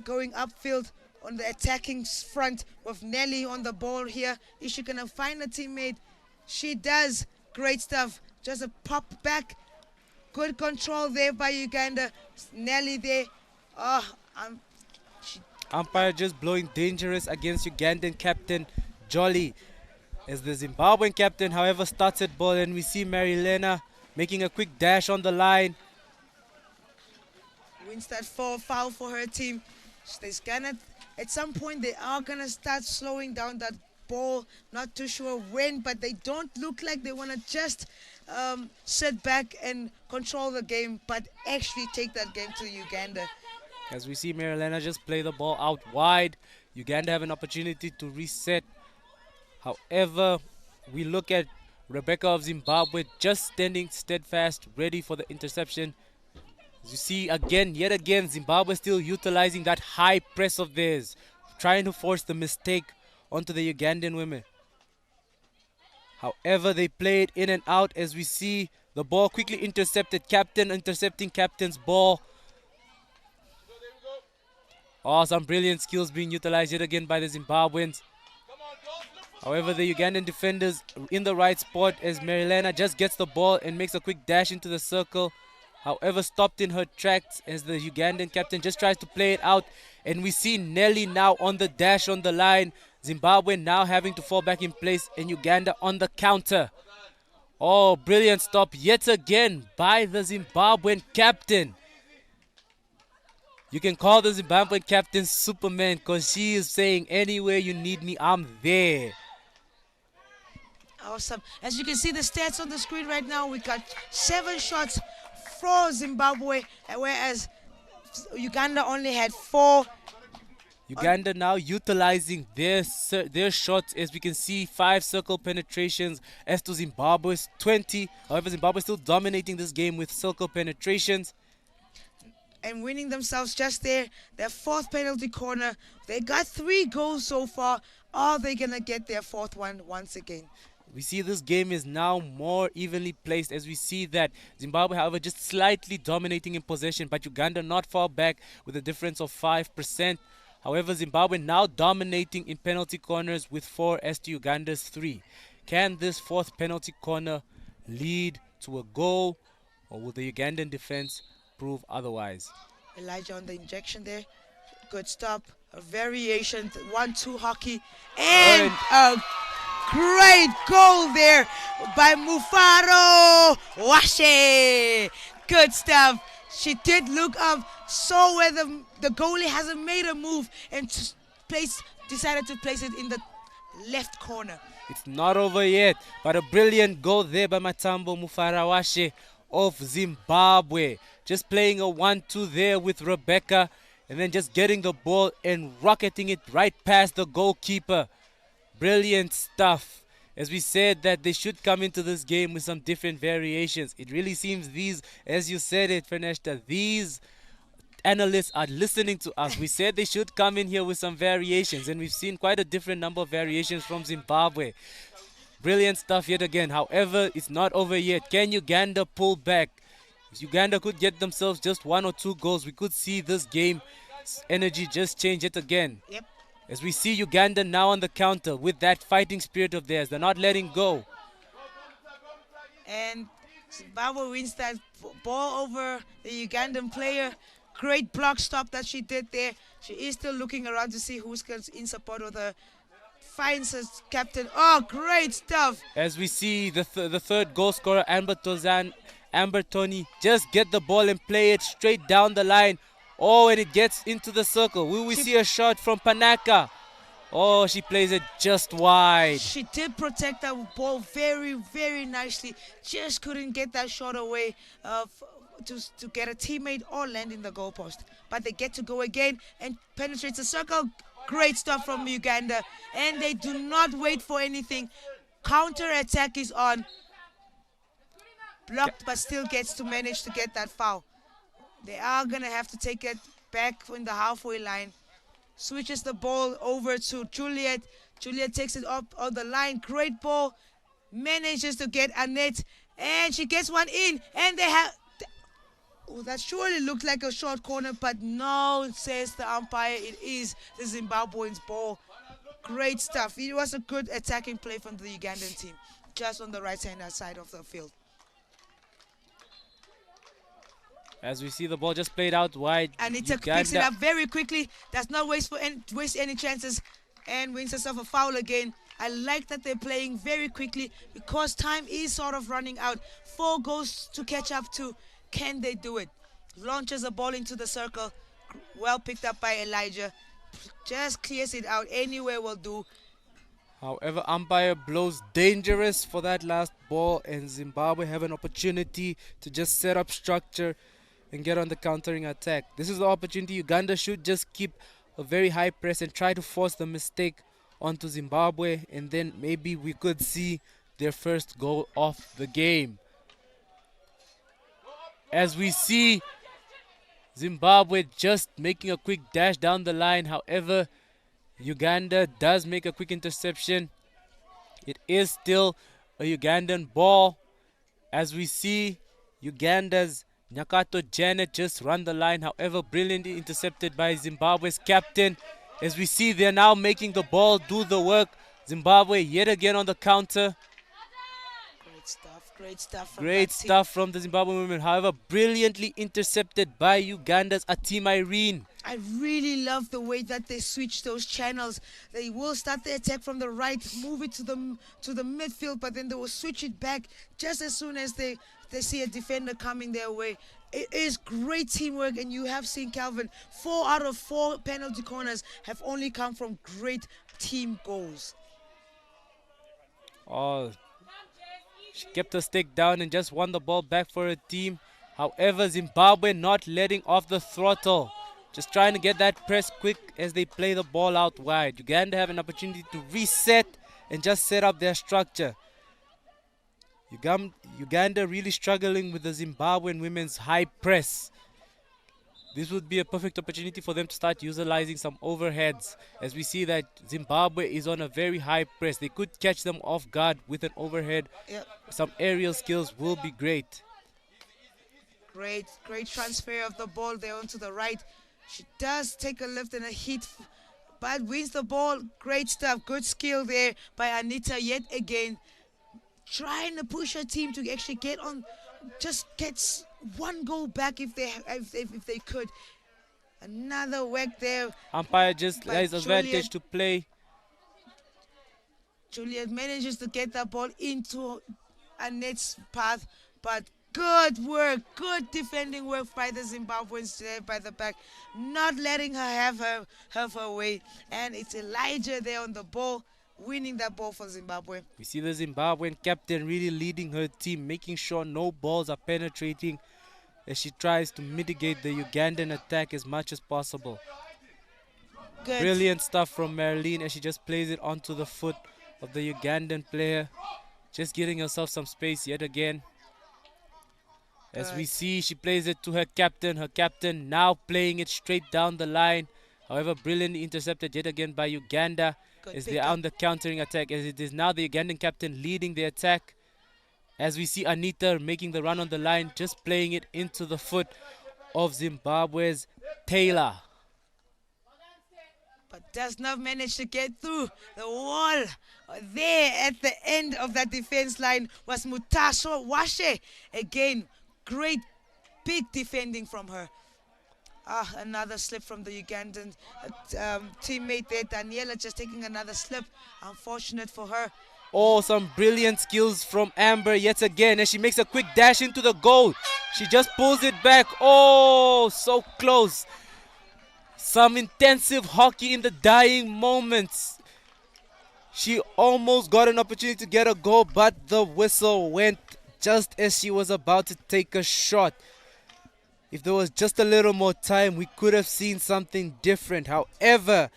going upfield on the attacking front with Nelly on the ball here. Is she gonna find a teammate? She does. Great stuff. Just a pop back. Good control there by Uganda. Nelly there. Umpire just blowing dangerous against Ugandan captain Jolly. As the Zimbabwean captain, however, starts at ball, and we see Marilena making a quick dash on the line. Wins that foul for her team. At some point, they are gonna start slowing down that ball. Not too sure when, but they don't look like they want to just sit back and control the game, but actually take that game to Uganda. As we see Marilena just play the ball out wide, Uganda have an opportunity to reset. However, we look at Rebecca of Zimbabwe just standing steadfast, ready for the interception. As you see yet again, Zimbabwe still utilizing that high press of theirs, trying to force the mistake onto the Ugandan women. However, they play it in and out as we see the ball quickly intercepted. Captain intercepting captain's ball. Oh, some brilliant skills being utilized yet again by the Zimbabweans. However, the Ugandan defenders in the right spot as Marilena just gets the ball and makes a quick dash into the circle. however, stopped in her tracks as the Ugandan captain just tries to play it out. And we see Nelly now on the dash on the line. Zimbabwe now having to fall back in place, and Uganda on the counter. Oh, brilliant stop yet again by the Zimbabwean captain. You can call the Zimbabwean captain Superman, because she is saying, anywhere you need me, I'm there. Awesome. As you can see the stats on the screen right now, we got 7 shots for Zimbabwe, whereas Uganda only had 4. Uganda now utilizing their shots, as we can see 5 circle penetrations as to Zimbabwe's 20. However, Zimbabwe still dominating this game with circle penetrations. And winning themselves just their 4th penalty corner. They got 3 goals so far. Are they going to get their 4th one once again? We see this game is now more evenly placed, as we see that Zimbabwe, however, just slightly dominating in possession, but Uganda not far back with a difference of 5%. However, Zimbabwe now dominating in penalty corners with 4 as to Uganda's 3. Can this 4th penalty corner lead to a goal, or will the Ugandan defense prove otherwise? Elijah on the injection there. Good stop. A variation. 1-2 hockey. And a great goal there by Mufaro Washe. Good stuff. She did look up, saw where the goalie hasn't made a move, and decided to place it in the left corner. It's not over yet, but a brilliant goal there by Matambo Mufarawashe of Zimbabwe. Just playing a 1-2 there with Rebecca, and then just getting the ball and rocketing it right past the goalkeeper. Brilliant stuff. As we said that they should come into this game with some different variations. It really seems these, as you said it, Fernesta, these analysts are listening to us. We said they should come in here with some variations, and we've seen quite a different number of variations from Zimbabwe. Brilliant stuff yet again. However, it's not over yet. Can Uganda pull back? If Uganda could get themselves just 1 or 2 goals, we could see this game's energy just change yet again. Yep. As we see Uganda now on the counter with that fighting spirit of theirs. They're not letting go. And Zimbabwe wins that ball over the Ugandan player. Great block stop that she did there. She is still looking around to see who's in support of the finds us captain. Oh, great stuff. As we see the third goal scorer, Amber Tony, just get the ball and play it straight down the line. Oh, and it gets into the circle. Will we see a shot from Panaka? Oh, she plays it just wide. She did protect that ball very, very nicely. Just couldn't get that shot away to get a teammate or land in the goalpost. But they get to go again and penetrate the circle. Great stuff from Uganda. And they do not wait for anything. Counter attack is on. Blocked, but still gets to manage to get that foul. They are going to have to take it back in the halfway line. Switches the ball over to Juliet. Juliet takes it up on the line. Great ball. Manages to get Annette. And she gets one in. And they have... Oh, that surely looked like a short corner, but no, says the umpire. It is the Zimbabweans' ball. Great stuff. It was a good attacking play from the Ugandan team, just on the right-hand side of the field. As we see the ball just played out wide. Anita picks it up very quickly. Does not waste any chances and wins herself a foul again. I like that they're playing very quickly because time is sort of running out. 4 goals to catch up to. Can they do it? Launches a ball into the circle. Well picked up by Elijah. Just clears it out. Anywhere will do. However, umpire blows dangerous for that last ball, and Zimbabwe have an opportunity to just set up structure and get on the countering attack. This is the opportunity. Uganda should just keep a very high press and try to force the mistake onto Zimbabwe, and then maybe we could see their first goal of the game. As we see Zimbabwe just making a quick dash down the line. However, Uganda does make a quick interception. It is still a Ugandan ball. As we see Uganda's Nyakato Janet just run the line. However, brilliantly intercepted by Zimbabwe's captain. As we see, they're now making the ball do the work. Zimbabwe yet again on the counter. Great stuff. Great stuff from Great that team. stuff from the Zimbabwean women. However, brilliantly intercepted by Uganda's Atim Irene. I really love the way that they switch those channels. They will start the attack from the right, move it to the midfield, but then they will switch it back just as soon as they see a defender coming their way. It is great teamwork, and you have seen, Calvin, 4 out of 4 penalty corners have only come from great team goals. Oh, she kept her stick down and just won the ball back for her team. However, Zimbabwe not letting off the throttle. Just trying to get that press quick as they play the ball out wide. Uganda have an opportunity to reset and just set up their structure. Uganda really struggling with the Zimbabwean women's high press. This would be a perfect opportunity for them to start utilizing some overheads, as we see that Zimbabwe is on a very high press. They could catch them off guard with an overhead. Yep. Some aerial skills will be great. Great transfer of the ball there onto the right. She does take a lift and a hit, but wins the ball. Great stuff. Good skill there by Anita yet again. Trying to push her team to actually get on, just get one goal back if they could. Another whack there. Umpire just by has advantage to play. Juliet manages to get that ball into Annette's path, but good work, good defending work by the Zimbabweans there by the back, not letting her have her way. And it's Elijah there on the ball, winning that ball for Zimbabwe. We see the Zimbabwean captain really leading her team, making sure no balls are penetrating as she tries to mitigate the Ugandan attack as much as possible. Good. Brilliant stuff from Marilyn as she just plays it onto the foot of the Ugandan player, just getting herself some space yet again. As we see, she plays it to her captain now playing it straight down the line. However, brilliantly intercepted yet again by Uganda as they're on the countering attack, as it is now the Ugandan captain leading the attack. As we see Anita making the run on the line, just playing it into the foot of Zimbabwe's Taylor. But does not manage to get through the wall. There at the end of that defense line was Mutaso Washe. Again, great big defending from her. Another slip from the Ugandan teammate there. Daniela just taking another slip. Unfortunate for her. Oh, some brilliant skills from Amber yet again as she makes a quick dash into the goal. She just pulls it back. Oh, so close. Some intensive hockey in the dying moments. She almost got an opportunity to get a goal, but the whistle went just as she was about to take a shot. If there was just a little more time, we could have seen something different. However,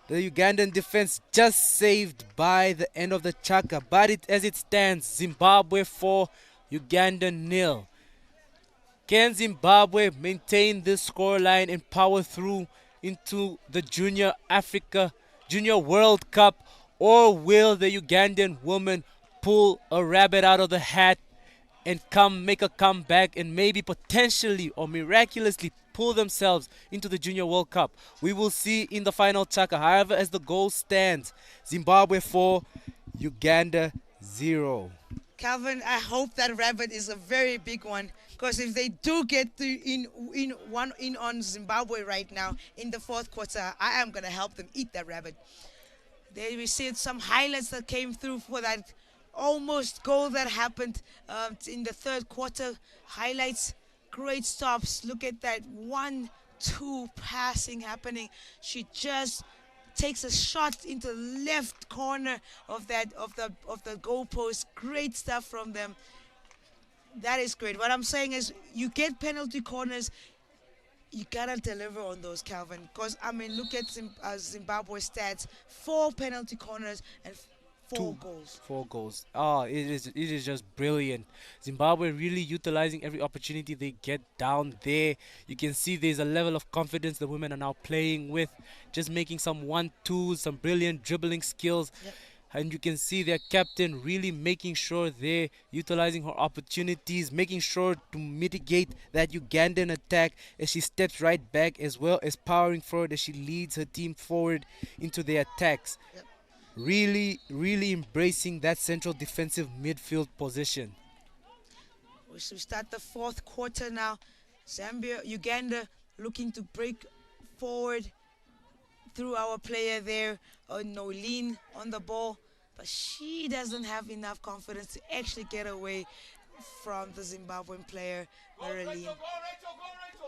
the Ugandan defense just saved by the end of the chaka. But as it stands, Zimbabwe 4, Uganda 0. Can Zimbabwe maintain this scoreline and power through into the Junior World Cup, or will the Ugandan women pull a rabbit out of the hat and make a comeback and maybe potentially or miraculously pull themselves into the Junior World Cup? We will see in the final chaka. However, as the goal stands, Zimbabwe 4, Uganda 0. Calvin, I hope that rabbit is a very big one, because if they do get in on Zimbabwe right now in the fourth quarter, I am going to help them eat that rabbit. They received some highlights that came through for that almost goal that happened in the third quarter. Highlights, great stops. Look at that 1-2 passing happening. She just takes a shot into the left corner of the goalpost. Great stuff from them. That is great. What I'm saying is, you get penalty corners, you gotta deliver on those, Calvin. Because I mean, look at Zimbabwe stats: 4 penalty corners and 4 goals. 4 goals. Oh, it is just brilliant. Zimbabwe really utilizing every opportunity they get down there. You can see there's a level of confidence the women are now playing with, just making some 1-2s, some brilliant dribbling skills. Yep. And you can see their captain really making sure they're utilizing her opportunities, making sure to mitigate that Ugandan attack as she steps right back, as well as powering forward as she leads her team forward into their attacks. Yep. Really embracing that central defensive midfield position. We start the fourth quarter now. Uganda looking to break forward through our player there, Nolene on the ball, but she doesn't have enough confidence to actually get away from the Zimbabwean player, Marilyn.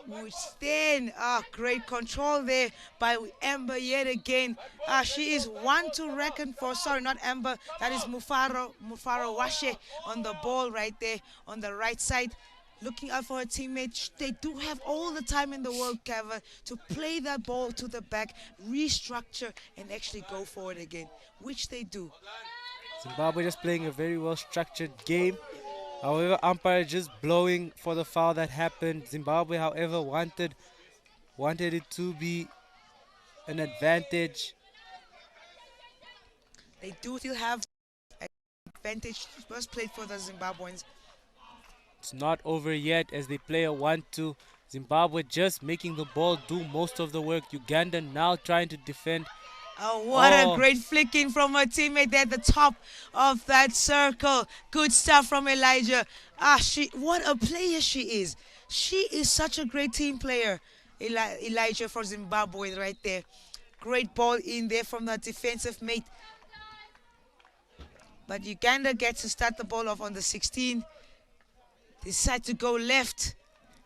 Which then, great control there by Amber yet again. She is one to reckon for. Sorry, not Amber. That is Mufaro Washe on the ball right there on the right side. Looking out for her teammates. They do have all the time in the world, Kevin, to play that ball to the back, restructure, and actually go forward again, which they do. Zimbabwe just playing a very well-structured game. However, umpire just blowing for the foul that happened. Zimbabwe, however, wanted it to be an advantage. They do still have advantage. First played for the Zimbabweans. It's not over yet as they play a 1-2. Zimbabwe just making the ball do most of the work. Uganda now trying to defend. Oh, what a great flicking from her teammate there at the top of that circle. Good stuff from Elijah. What a player she is. She is such a great team player. Elijah for Zimbabwe right there. Great ball in there from the defensive mate. But Uganda gets to start the ball off on the 16. Decide to go left.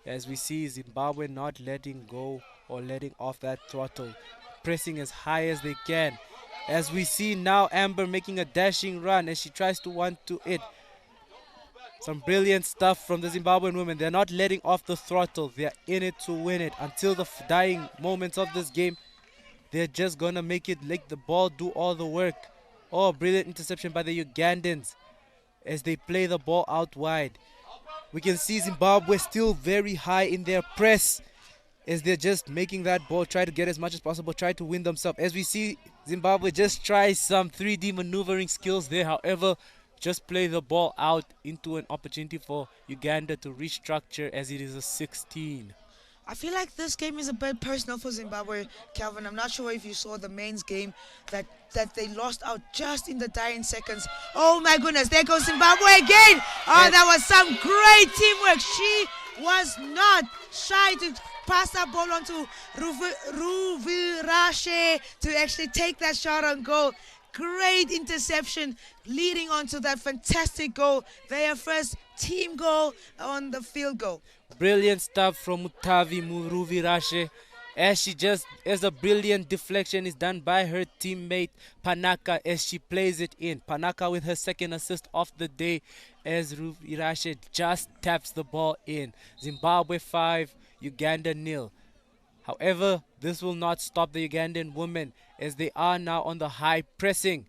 As we see Zimbabwe not letting go or letting off that throttle, pressing as high as they can. As we see now Amber making a dashing run as she tries to 1-2 it. Some brilliant stuff from the Zimbabwean women. They're not letting off the throttle. They're in it to win it. Until the dying moments of this game, they're just gonna make the ball do all the work. Oh, brilliant interception by the Ugandans as they play the ball out wide. We can see Zimbabwe still very high in their press as they're just making that ball, try to get as much as possible, try to win themselves. As we see Zimbabwe just try some 3D maneuvering skills there. However, just play the ball out into an opportunity for Uganda to restructure as it is a 16. I feel like this game is a bit personal for Zimbabwe, Calvin. I'm not sure if you saw the men's game that they lost out just in the dying seconds. Oh my goodness, there goes Zimbabwe again. Oh, that was some great teamwork. She was not shy to pass that ball on to Ruvirashe to actually take that shot on goal. Great interception leading on to that fantastic goal. Their first team goal on the field goal. Brilliant stuff from Mutavi Muruvirashe as a brilliant deflection is done by her teammate Panaka as she plays it in. Panaka with her second assist of the day as Ruvirashe just taps the ball in. Zimbabwe 5, Uganda 0. However, this will not stop the Ugandan women as they are now on the high pressing.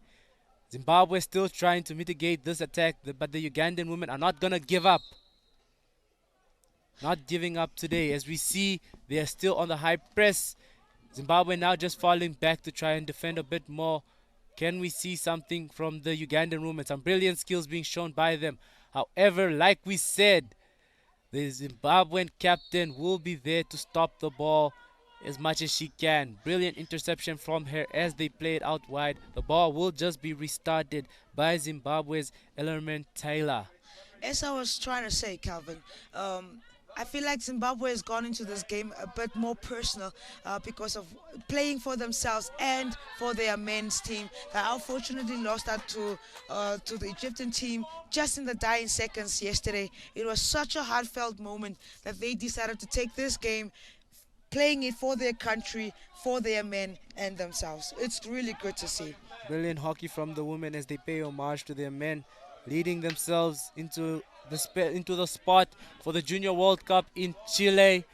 Zimbabwe still trying to mitigate this attack, but the Ugandan women are not going to give up. Not giving up today. As we see, they are still on the high press. Zimbabwe now just falling back to try and defend a bit more. Can we see something from the Ugandan women? Some brilliant skills being shown by them. However, like we said, the Zimbabwean captain will be there to stop the ball as much as she can. Brilliant interception from her as they play it out wide. The ball will just be restarted by Zimbabwe's Ellerman Taylor. As I was trying to say, Calvin, I feel like Zimbabwe has gone into this game a bit more personal because of playing for themselves and for their men's team. They unfortunately lost out to the Egyptian team just in the dying seconds yesterday. It was such a heartfelt moment that they decided to take this game, playing it for their country, for their men and themselves. It's really good to see. Brilliant hockey from the women as they pay homage to their men, leading themselves into the spot for the Junior World Cup in Chile.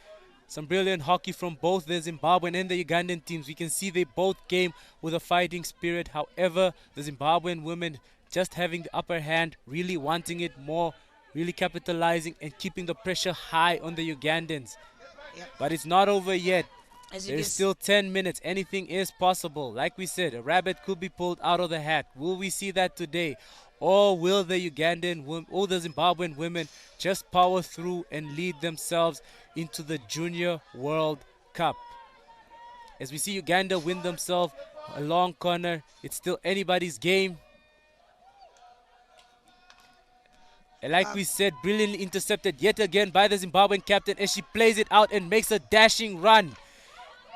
Some brilliant hockey from both the Zimbabwean and the Ugandan teams. We can see they both came with a fighting spirit. However, the Zimbabwean women just having the upper hand, really wanting it more, really capitalizing and keeping the pressure high on the Ugandans. Yep. But it's not over yet. There's still 10 minutes. Anything is possible. Like we said, a rabbit could be pulled out of the hat. Will we see that today? Or will the Zimbabwean women just power through and lead themselves into the Junior World Cup? As we see Uganda win themselves a long corner, it's still anybody's game. And like we said, brilliantly intercepted yet again by the Zimbabwean captain as she plays it out and makes a dashing run.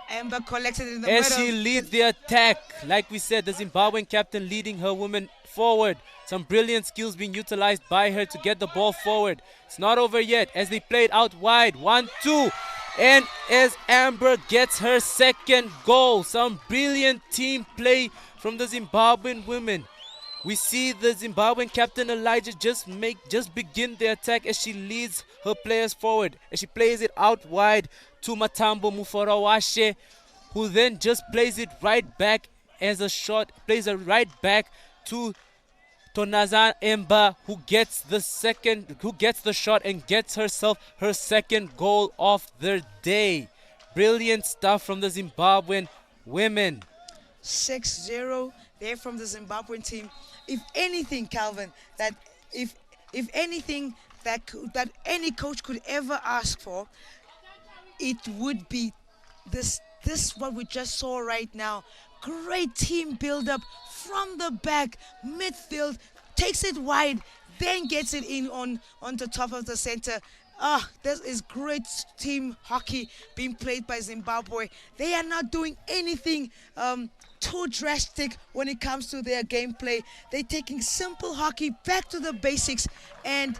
Amber collected in the As middle. she leads the attack, like we said, the Zimbabwean captain leading her women forward. Some brilliant skills being utilized by her to get the ball forward. It's not over yet as they played out wide. 1-2. And as Amber gets her second goal, some brilliant team play from the Zimbabwean women. We see the Zimbabwean captain Elijah just begin the attack as she leads her players forward. As she plays it out wide to Matambo Muforawashe, who then just plays it right back as a shot, plays it right back to Tonazan Emba, who gets the shot and gets herself her second goal of the day. Brilliant stuff from the Zimbabwean women. 6-0 there from the Zimbabwean team. If anything, Calvin, that if anything that any coach could ever ask for, it would be this what we just saw right now. Great team build-up from the back, midfield, takes it wide, then gets it in on the top of the center. This is great team hockey being played by Zimbabwe. They are not doing anything too drastic when it comes to their gameplay. They're taking simple hockey back to the basics and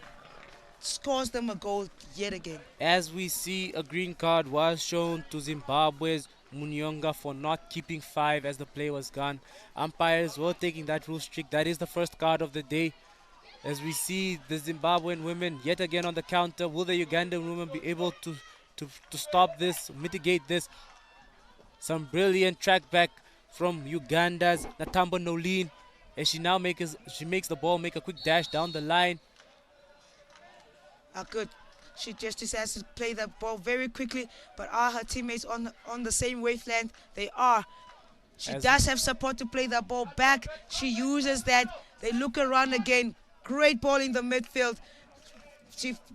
scores them a goal yet again. As we see, a green card was shown to Zimbabwe's Munyonga for not keeping 5 as the play was gone. Umpires were taking that rule strict. That is the first card of the day. As we see the Zimbabwean women yet again on the counter. Will the Ugandan women be able to stop this, mitigate this? Some brilliant track back from Uganda's Natambo Nolene as she now makes the ball make a quick dash down the line. Good. She just decides to play the ball very quickly, but are her teammates on the same wavelength? They are. She does have support to play the ball back. She uses that. They look around again. Great ball in the midfield.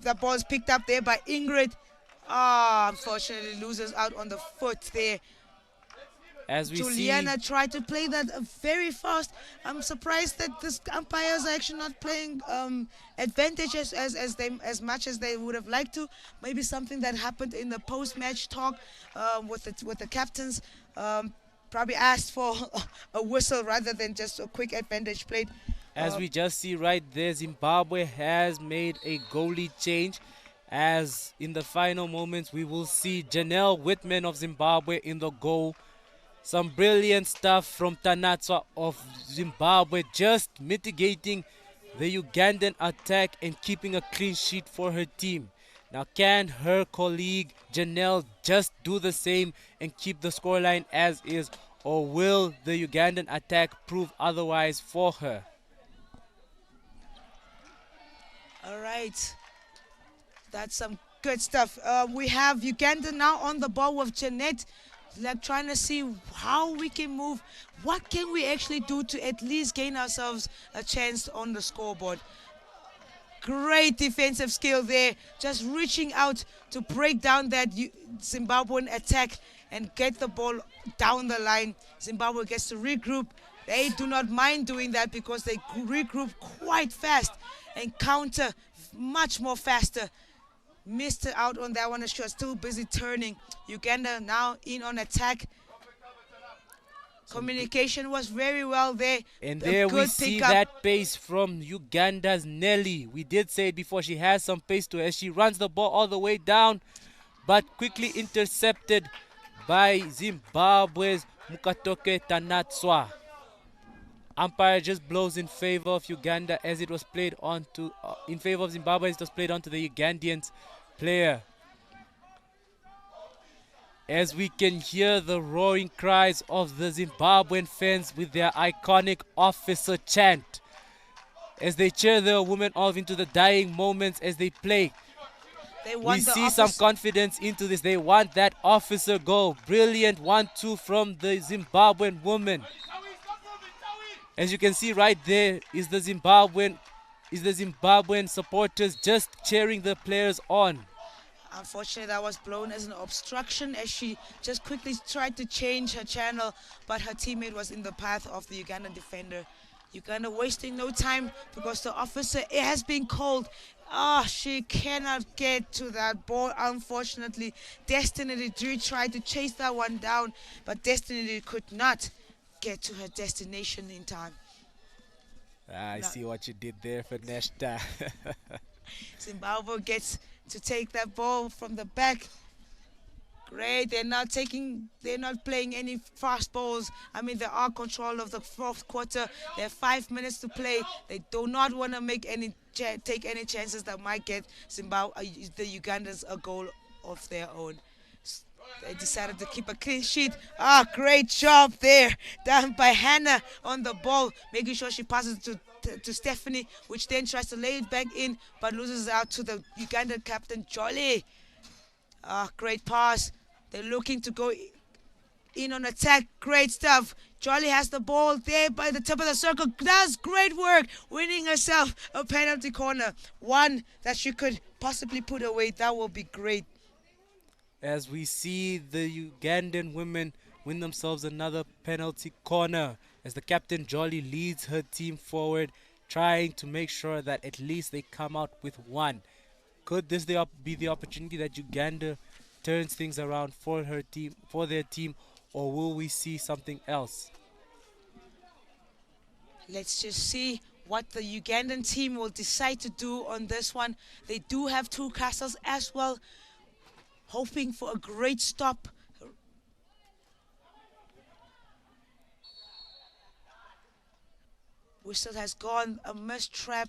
The ball is picked up there by Ingrid. Unfortunately loses out on the foot there. As we Juliana tried to play that very fast. I'm surprised that the umpires are actually not playing advantage as much as they would have liked to. Maybe something that happened in the post-match talk with the captains. Probably asked for a whistle rather than just a quick advantage played. As we just see right there, Zimbabwe has made a goalie change. As in the final moments, we will see Janelle Whitman of Zimbabwe in the goal. Some brilliant stuff from Tanatswa of Zimbabwe, just mitigating the Ugandan attack and keeping a clean sheet for her team. Now, can her colleague Janelle just do the same and keep the scoreline as is, or will the Ugandan attack prove otherwise for her? All right. That's some good stuff. We have Uganda now on the ball with Jeanette. Like trying to see how we can move. What can we actually do to at least gain ourselves a chance on the scoreboard? Great defensive skill there. Just reaching out to break down that Zimbabwean attack and get the ball down the line. Zimbabwe gets to regroup. They do not mind doing that because they regroup quite fast and counter much more faster. Missed out on that one. She was still busy turning. Uganda now in on attack. Communication was very well there. And there we see that pace from Uganda's Nelly. We did say it before, she has some pace to her as she runs the ball all the way down, but quickly intercepted by Zimbabwe's Mukatoke Tanatswa. Umpire just blows in favor of Uganda as it was played on to, in favor of Zimbabwe as it was played on to the Ugandan player. As we can hear the roaring cries of the Zimbabwean fans with their iconic officer chant as they cheer their women off into the dying moments as they play. We see some confidence into this. They want that officer goal. Brilliant 1-2 from the Zimbabwean woman. As you can see right there is the Zimbabwean supporters just cheering the players on. Unfortunately, that was blown as an obstruction as she just quickly tried to change her channel, but her teammate was in the path of the Ugandan defender. Uganda wasting no time because the officer it has been called. She cannot get to that ball, unfortunately. Destiny did try to chase that one down, but Destiny could not get to her destination in time. I No. see what you did there, Fernesta. Zimbabwe gets to take that ball from the back. Great, they're not playing any fast balls. I mean, they are control of the fourth quarter. They have 5 minutes to play. They do not want to take any chances that might get the Ugandans a goal of their own. They decided to keep a clean sheet. Great job there, done by Hannah on the ball, making sure she passes to Stephanie, which then tries to lay it back in, but loses out to the Ugandan captain, Jolly. Great pass. They're looking to go in on attack. Great stuff. Jolly has the ball there by the tip of the circle. Does great work, winning herself a penalty corner. One that she could possibly put away. That will be great. As we see the Ugandan women win themselves another penalty corner, as the captain Jolly leads her team forward, trying to make sure that at least they come out with one. Could this be the opportunity that Uganda turns things around for their team, or will we see something else? Let's just see what the Ugandan team will decide to do on this one. They do have two castles as well, hoping for a great stop. Whistle has gone, a missed trap.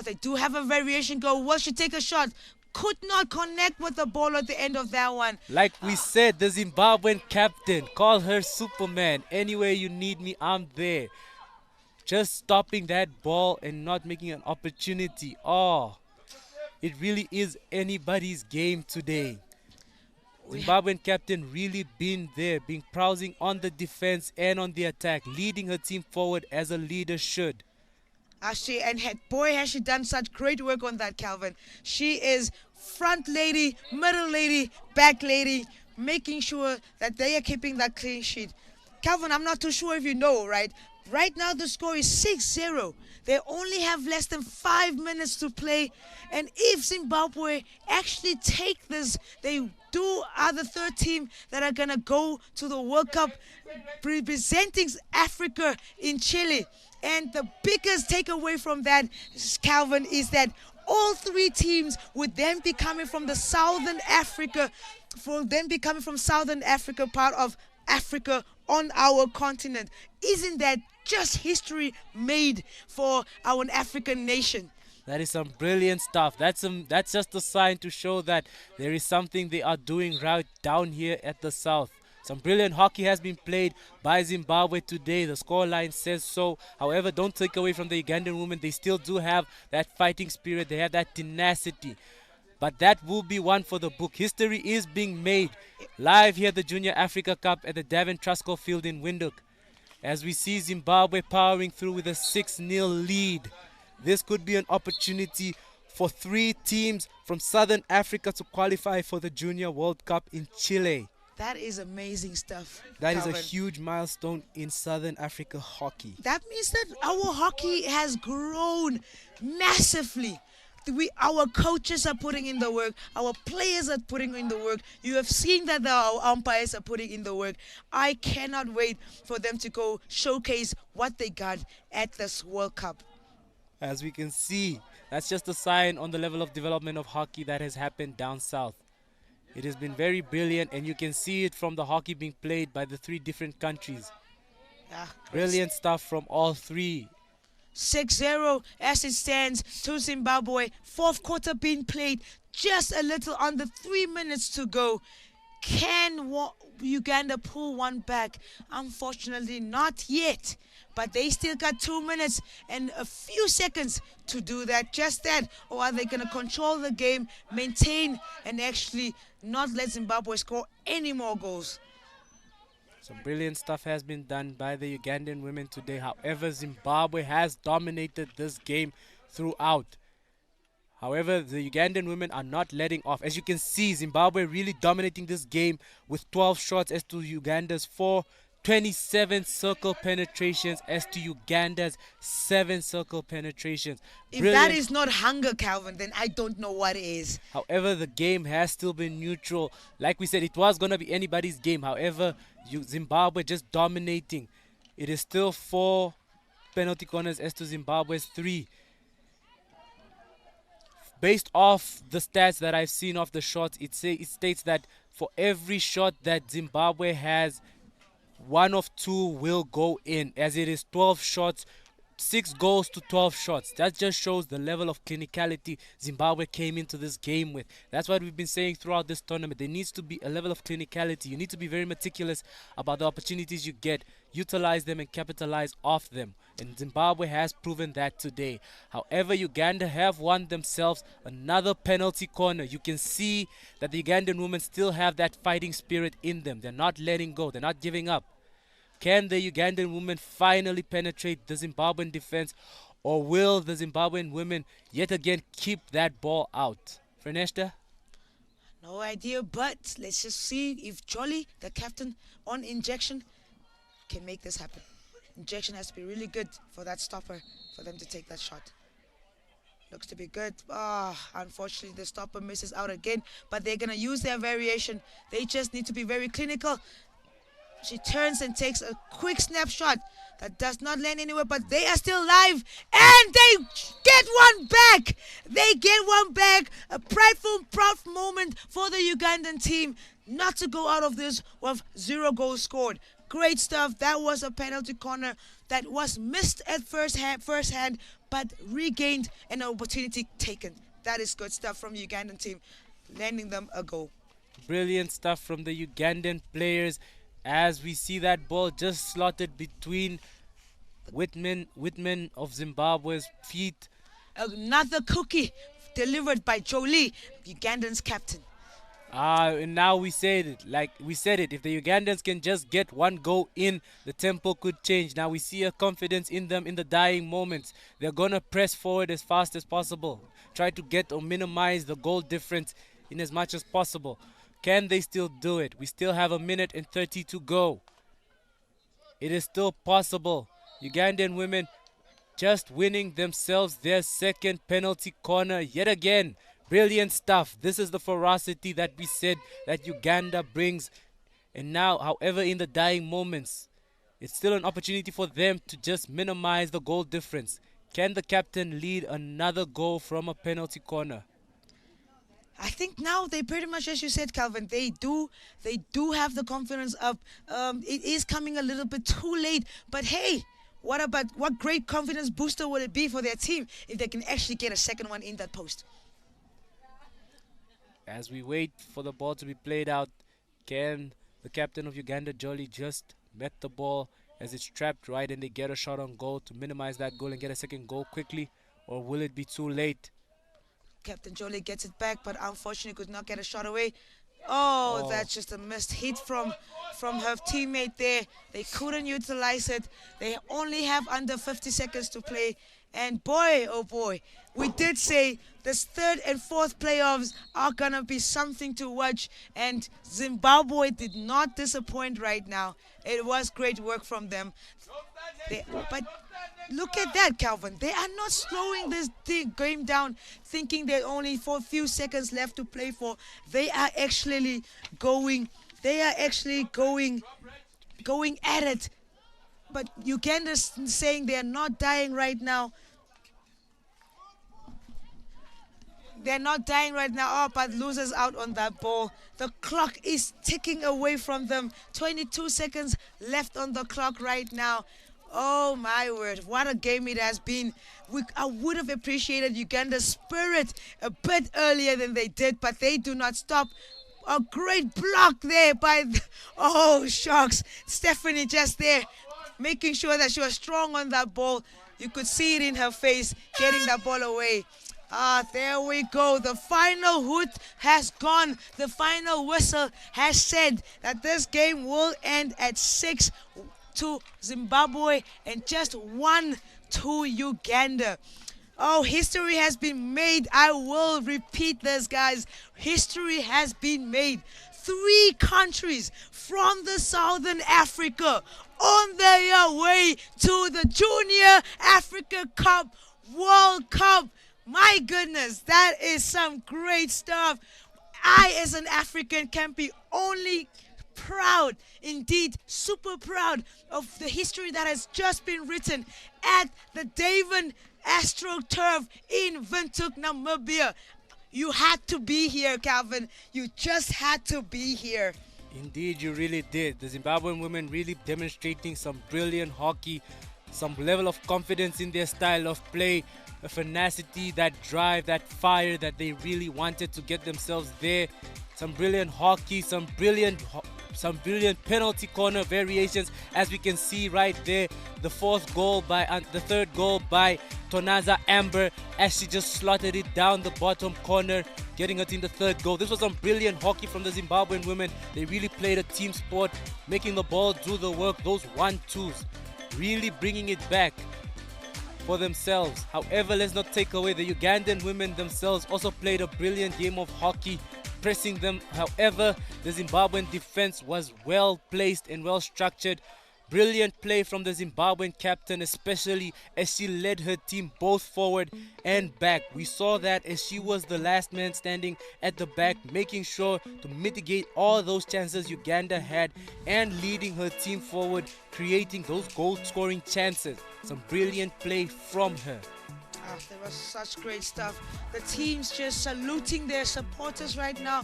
They do have a variation goal. Will she take a shot? Could not connect with the ball at the end of that one. Like we said, the Zimbabwean captain, call her Superman. Anywhere you need me, I'm there. Just stopping that ball and not making an opportunity. It really is anybody's game today. Zimbabwean captain really been there, being prowling on the defense and on the attack, leading her team forward as a leader should. Boy, has she done such great work on that, Calvin. She is front lady, middle lady, back lady, making sure that they are keeping that clean sheet. Calvin, I'm not too sure if you know, right? Right now the score is 6-0. They only have less than 5 minutes to play. And if Zimbabwe actually take this, they are the third team that are going to go to the World Cup representing Africa in Chile. And the biggest takeaway from that, Calvin, is that all three teams would then be coming from the Southern Africa, part of Africa on our continent. Isn't that just history made for our African nation? That is some brilliant stuff. That's just a sign to show that there is something they are doing right down here at the South. Some brilliant hockey has been played by Zimbabwe today. The scoreline says so. However, don't take away from the Ugandan women. They still do have that fighting spirit. They have that tenacity. But that will be one for the book. History is being made live here at the Junior Africa Cup at the Davin Truscott Field in Windhoek. As we see Zimbabwe powering through with a 6-0 lead. This could be an opportunity for 3 teams from Southern Africa to qualify for the Junior World Cup in Chile. That is amazing stuff. That Calvin. is a huge milestone in Southern Africa hockey. That means that our hockey has grown massively. Our coaches are putting in the work. Our players are putting in the work. You have seen that our umpires are putting in the work. I cannot wait for them to go showcase what they got at this World Cup. As we can see, that's just a sign on the level of development of hockey that has happened down south. It has been very brilliant, and you can see it from the hockey being played by the 3 different countries. Brilliant stuff from all 3. 6-0 as it stands to Zimbabwe. Fourth quarter being played, just a little under 3 minutes to go. Can Uganda pull one back? Unfortunately, not yet. But they still got 2 minutes and a few seconds to do that, just that. Or are they going to control the game, maintain, and actually not let Zimbabwe score any more goals? Some brilliant stuff has been done by the Ugandan women today. However, Zimbabwe has dominated this game throughout. However, the Ugandan women are not letting off. As you can see, Zimbabwe really dominating this game with 12 shots as to Uganda's 4. 27 circle penetrations as to Uganda's 7 circle penetrations. If Brilliant. that is not hunger, Calvin, then I don't know what is. However, the game has still been neutral. Like we said, it was going to be anybody's game. However, Zimbabwe just dominating. It is still 4 penalty corners as to Zimbabwe's 3. Based off the stats that I've seen off the shots, it states that for every shot that Zimbabwe has, 1 of 2 will go in, as it is 12 shots, 6 goals to 12 shots. That just shows the level of clinicality Zimbabwe came into this game with. That's what we've been saying throughout this tournament. There needs to be a level of clinicality. You need to be very meticulous about the opportunities you get, utilize them and capitalize off them. And Zimbabwe has proven that today. However, Uganda have won themselves another penalty corner. You can see that the Ugandan women still have that fighting spirit in them. They're not letting go. They're not giving up. Can the Ugandan women finally penetrate the Zimbabwean defense, or will the Zimbabwean women yet again keep that ball out? Frenesta? No idea, but let's just see if Jolly, the captain, on injection, can make this happen. Injection has to be really good for that stopper, for them to take that shot. Looks to be good. Unfortunately, the stopper misses out again, but they're going to use their variation. They just need to be very clinical. She turns and takes a quick snapshot that does not land anywhere, but they are still live, and they get one back. They get one back. A prideful, proud moment for the Ugandan team not to go out of this with 0 goals scored. Great stuff. That was a penalty corner that was missed at first hand, but regained an opportunity taken. That is good stuff from the Ugandan team, landing them a goal. Brilliant stuff from the Ugandan players, as we see that ball just slotted between Whitman of Zimbabwe's feet. Another cookie delivered by Jolie, Ugandan's captain. And now we said it, if the Ugandans can just get one goal in, the tempo could change. Now we see a confidence in them in the dying moments. They're going to press forward as fast as possible, try to get or minimize the goal difference in as much as possible. Can they still do it? We still have 1 minute and 30 to go. It is still possible. Ugandan women just winning themselves their second penalty corner yet again. Brilliant stuff. This is the ferocity that we said that Uganda brings. And now, however, in the dying moments, it's still an opportunity for them to just minimize the goal difference. Can the captain lead another goal from a penalty corner? I think now they pretty much, as you said, Calvin, they do have the confidence up. It is coming a little bit too late, but hey, what great confidence booster would it be for their team if they can actually get a second one in that post? As we wait for the ball to be played out, can the captain of Uganda, Jolly, just met the ball as it's trapped right and they get a shot on goal to minimize that goal and get a second goal quickly, or will it be too late? Captain Jolie gets it back, but unfortunately could not get a shot away. Oh, that's just a missed hit from her teammate there. They couldn't utilize it. They only have under 50 seconds to play. And boy, oh boy, we did say this third and fourth playoffs are going to be something to watch. And Zimbabwe did not disappoint right now. It was great work from them. But look at that, Calvin. They are not slowing this game down, thinking there are only a few seconds left to play for. They are actually going at it. But Uganda's saying they are not dying right now. They're not dying right now. Oh, but losers out on that ball. The clock is ticking away from them. 22 seconds left on the clock right now. Oh my word, what a game it has been. I would have appreciated Uganda's spirit a bit earlier than they did, but they do not stop. A great block there by, oh shucks, Stephanie just there, making sure that she was strong on that ball. You could see it in her face, getting that ball away. There we go. The final hoot has gone. The final whistle has said that this game will end at 6 to Zimbabwe and just 1 to Uganda. Oh, history has been made. I will repeat this, guys. History has been made. 3 countries from the Southern Africa on their way to the Junior Africa Cup World Cup. My goodness, that is some great stuff. I, as an African, can be only proud, indeed super proud of the history that has just been written at the Davin AstroTurf in Windhoek, Namibia. You had to be here, Calvin. You just had to be here. Indeed, you really did. The Zimbabwean women really demonstrating some brilliant hockey, some level of confidence in their style of play, a tenacity, that drive, that fire that they really wanted to get themselves there. Some brilliant hockey, some brilliant penalty corner variations, as we can see right there. The third goal by Tonaza Amber, as she just slotted it down the bottom corner, getting it in the third goal. This was some brilliant hockey from the Zimbabwean women. They really played a team sport, making the ball do the work. Those 1-2s, really bringing it back for themselves. However, let's not take away the Ugandan women themselves also played a brilliant game of hockey, pressing them. However, the Zimbabwean defense was well placed and well structured. Brilliant play from the Zimbabwean captain, especially as she led her team both forward and back. We saw that as she was the last man standing at the back, making sure to mitigate all those chances Uganda had and leading her team forward, creating those goal-scoring chances. Some brilliant play from her. There was such great stuff. The teams just saluting their supporters right now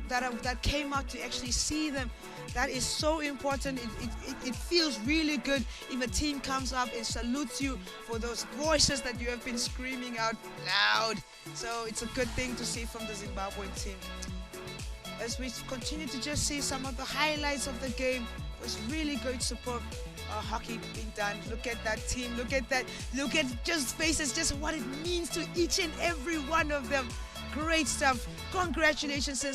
that came out to actually see them. That is so important. It feels really good if a team comes up and salutes you for those voices that you have been screaming out loud. So it's a good thing to see from the Zimbabwean team. As we continue to just see some of the highlights of the game, it was really great support. Hockey being done. Look at that team. Look at that. Look at just faces, just what it means to each and every one of them. Great stuff. Congratulations,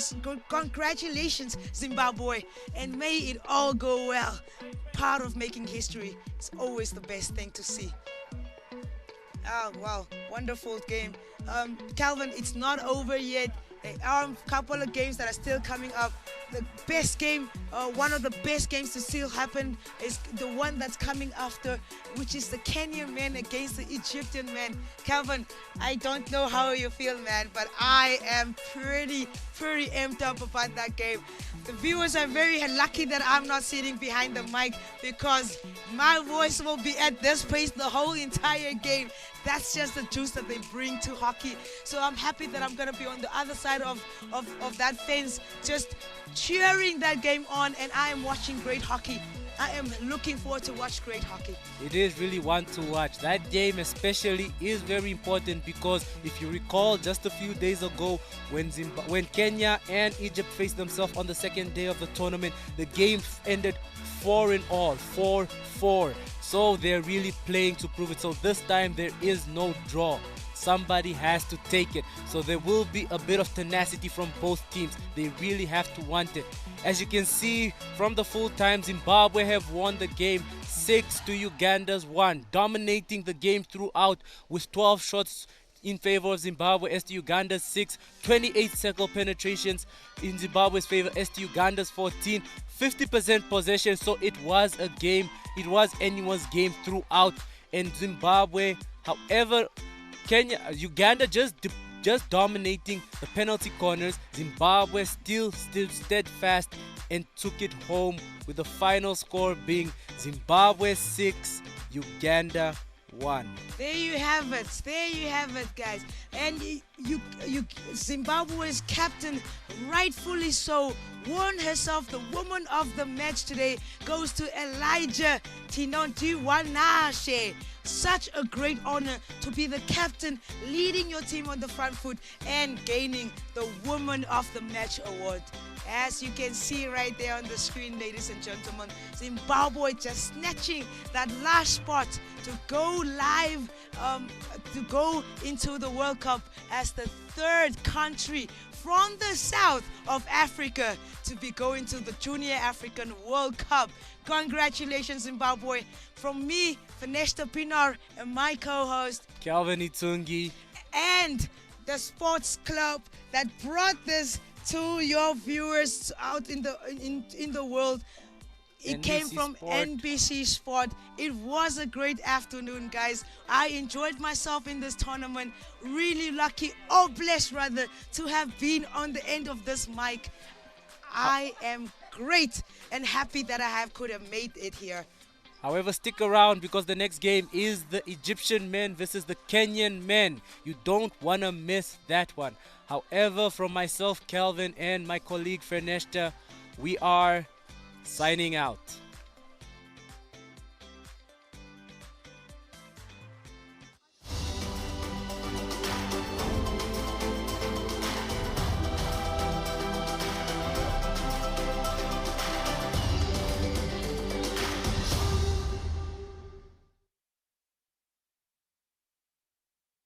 Zimbabwe, and may it all go well. Part of making history is always the best thing to see. Oh wow, wonderful game. Calvin, it's not over yet. There are a couple of games that are still coming up. The best game, one of the best games to still happen is the one that's coming after, which is the Kenyan men against the Egyptian men. Calvin, I don't know how you feel, man, but I am pretty amped up about that game. The viewers are very lucky that I'm not sitting behind the mic, because my voice will be at this pace the whole entire game. That's just the juice that they bring to hockey. So I'm happy that I'm going to be on the other side of that fence, just cheering that game on, and I am watching great hockey. I am looking forward to watch great hockey. It is really one to watch. That game especially is very important, because if you recall just a few days ago when Kenya and Egypt faced themselves on the second day of the tournament, the game ended 4-all, 4-4. So they're really playing to prove it. So this time there is no draw. Somebody has to take it. So there will be a bit of tenacity from both teams. They really have to want it. As you can see from the full time, Zimbabwe have won the game 6-Uganda's 1, dominating the game throughout with 12 shots in favor of Zimbabwe as to Uganda's 6, 28 circle penetrations in Zimbabwe's favor as to Uganda's 14, 50% possession. So it was a game, it was anyone's game throughout. And Zimbabwe, however, Uganda just dominating the penalty corners. Zimbabwe still steadfast and took it home, with the final score being Zimbabwe 6, Uganda 1. There you have it. There you have it, guys. And Zimbabwe's captain, rightfully so, won herself the woman of the match today. Goes to Elijah Tinontiwanashe. Such a great honor to be the captain, leading your team on the front foot and gaining the Woman of the Match award. As you can see right there on the screen, ladies and gentlemen, Zimbabwe just snatching that last spot to go live, to go into the World Cup as the third country from the south of Africa to be going to the Junior African World Cup. Congratulations, Zimbabwe. From me, Vanessa Pinar, and my co-host, Calvin Itungi, and the sports club that brought this to your viewers out in the world. It came NBC from Sport. NBC Sport. It was a great afternoon, guys. I enjoyed myself in this tournament. Really lucky, or blessed rather, to have been on the end of this mic. I am great and happy that could have made it here. However, stick around because the next game is the Egyptian men versus the Kenyan men. You don't want to miss that one. However, from myself, Calvin, and my colleague Fernesta, we are signing out.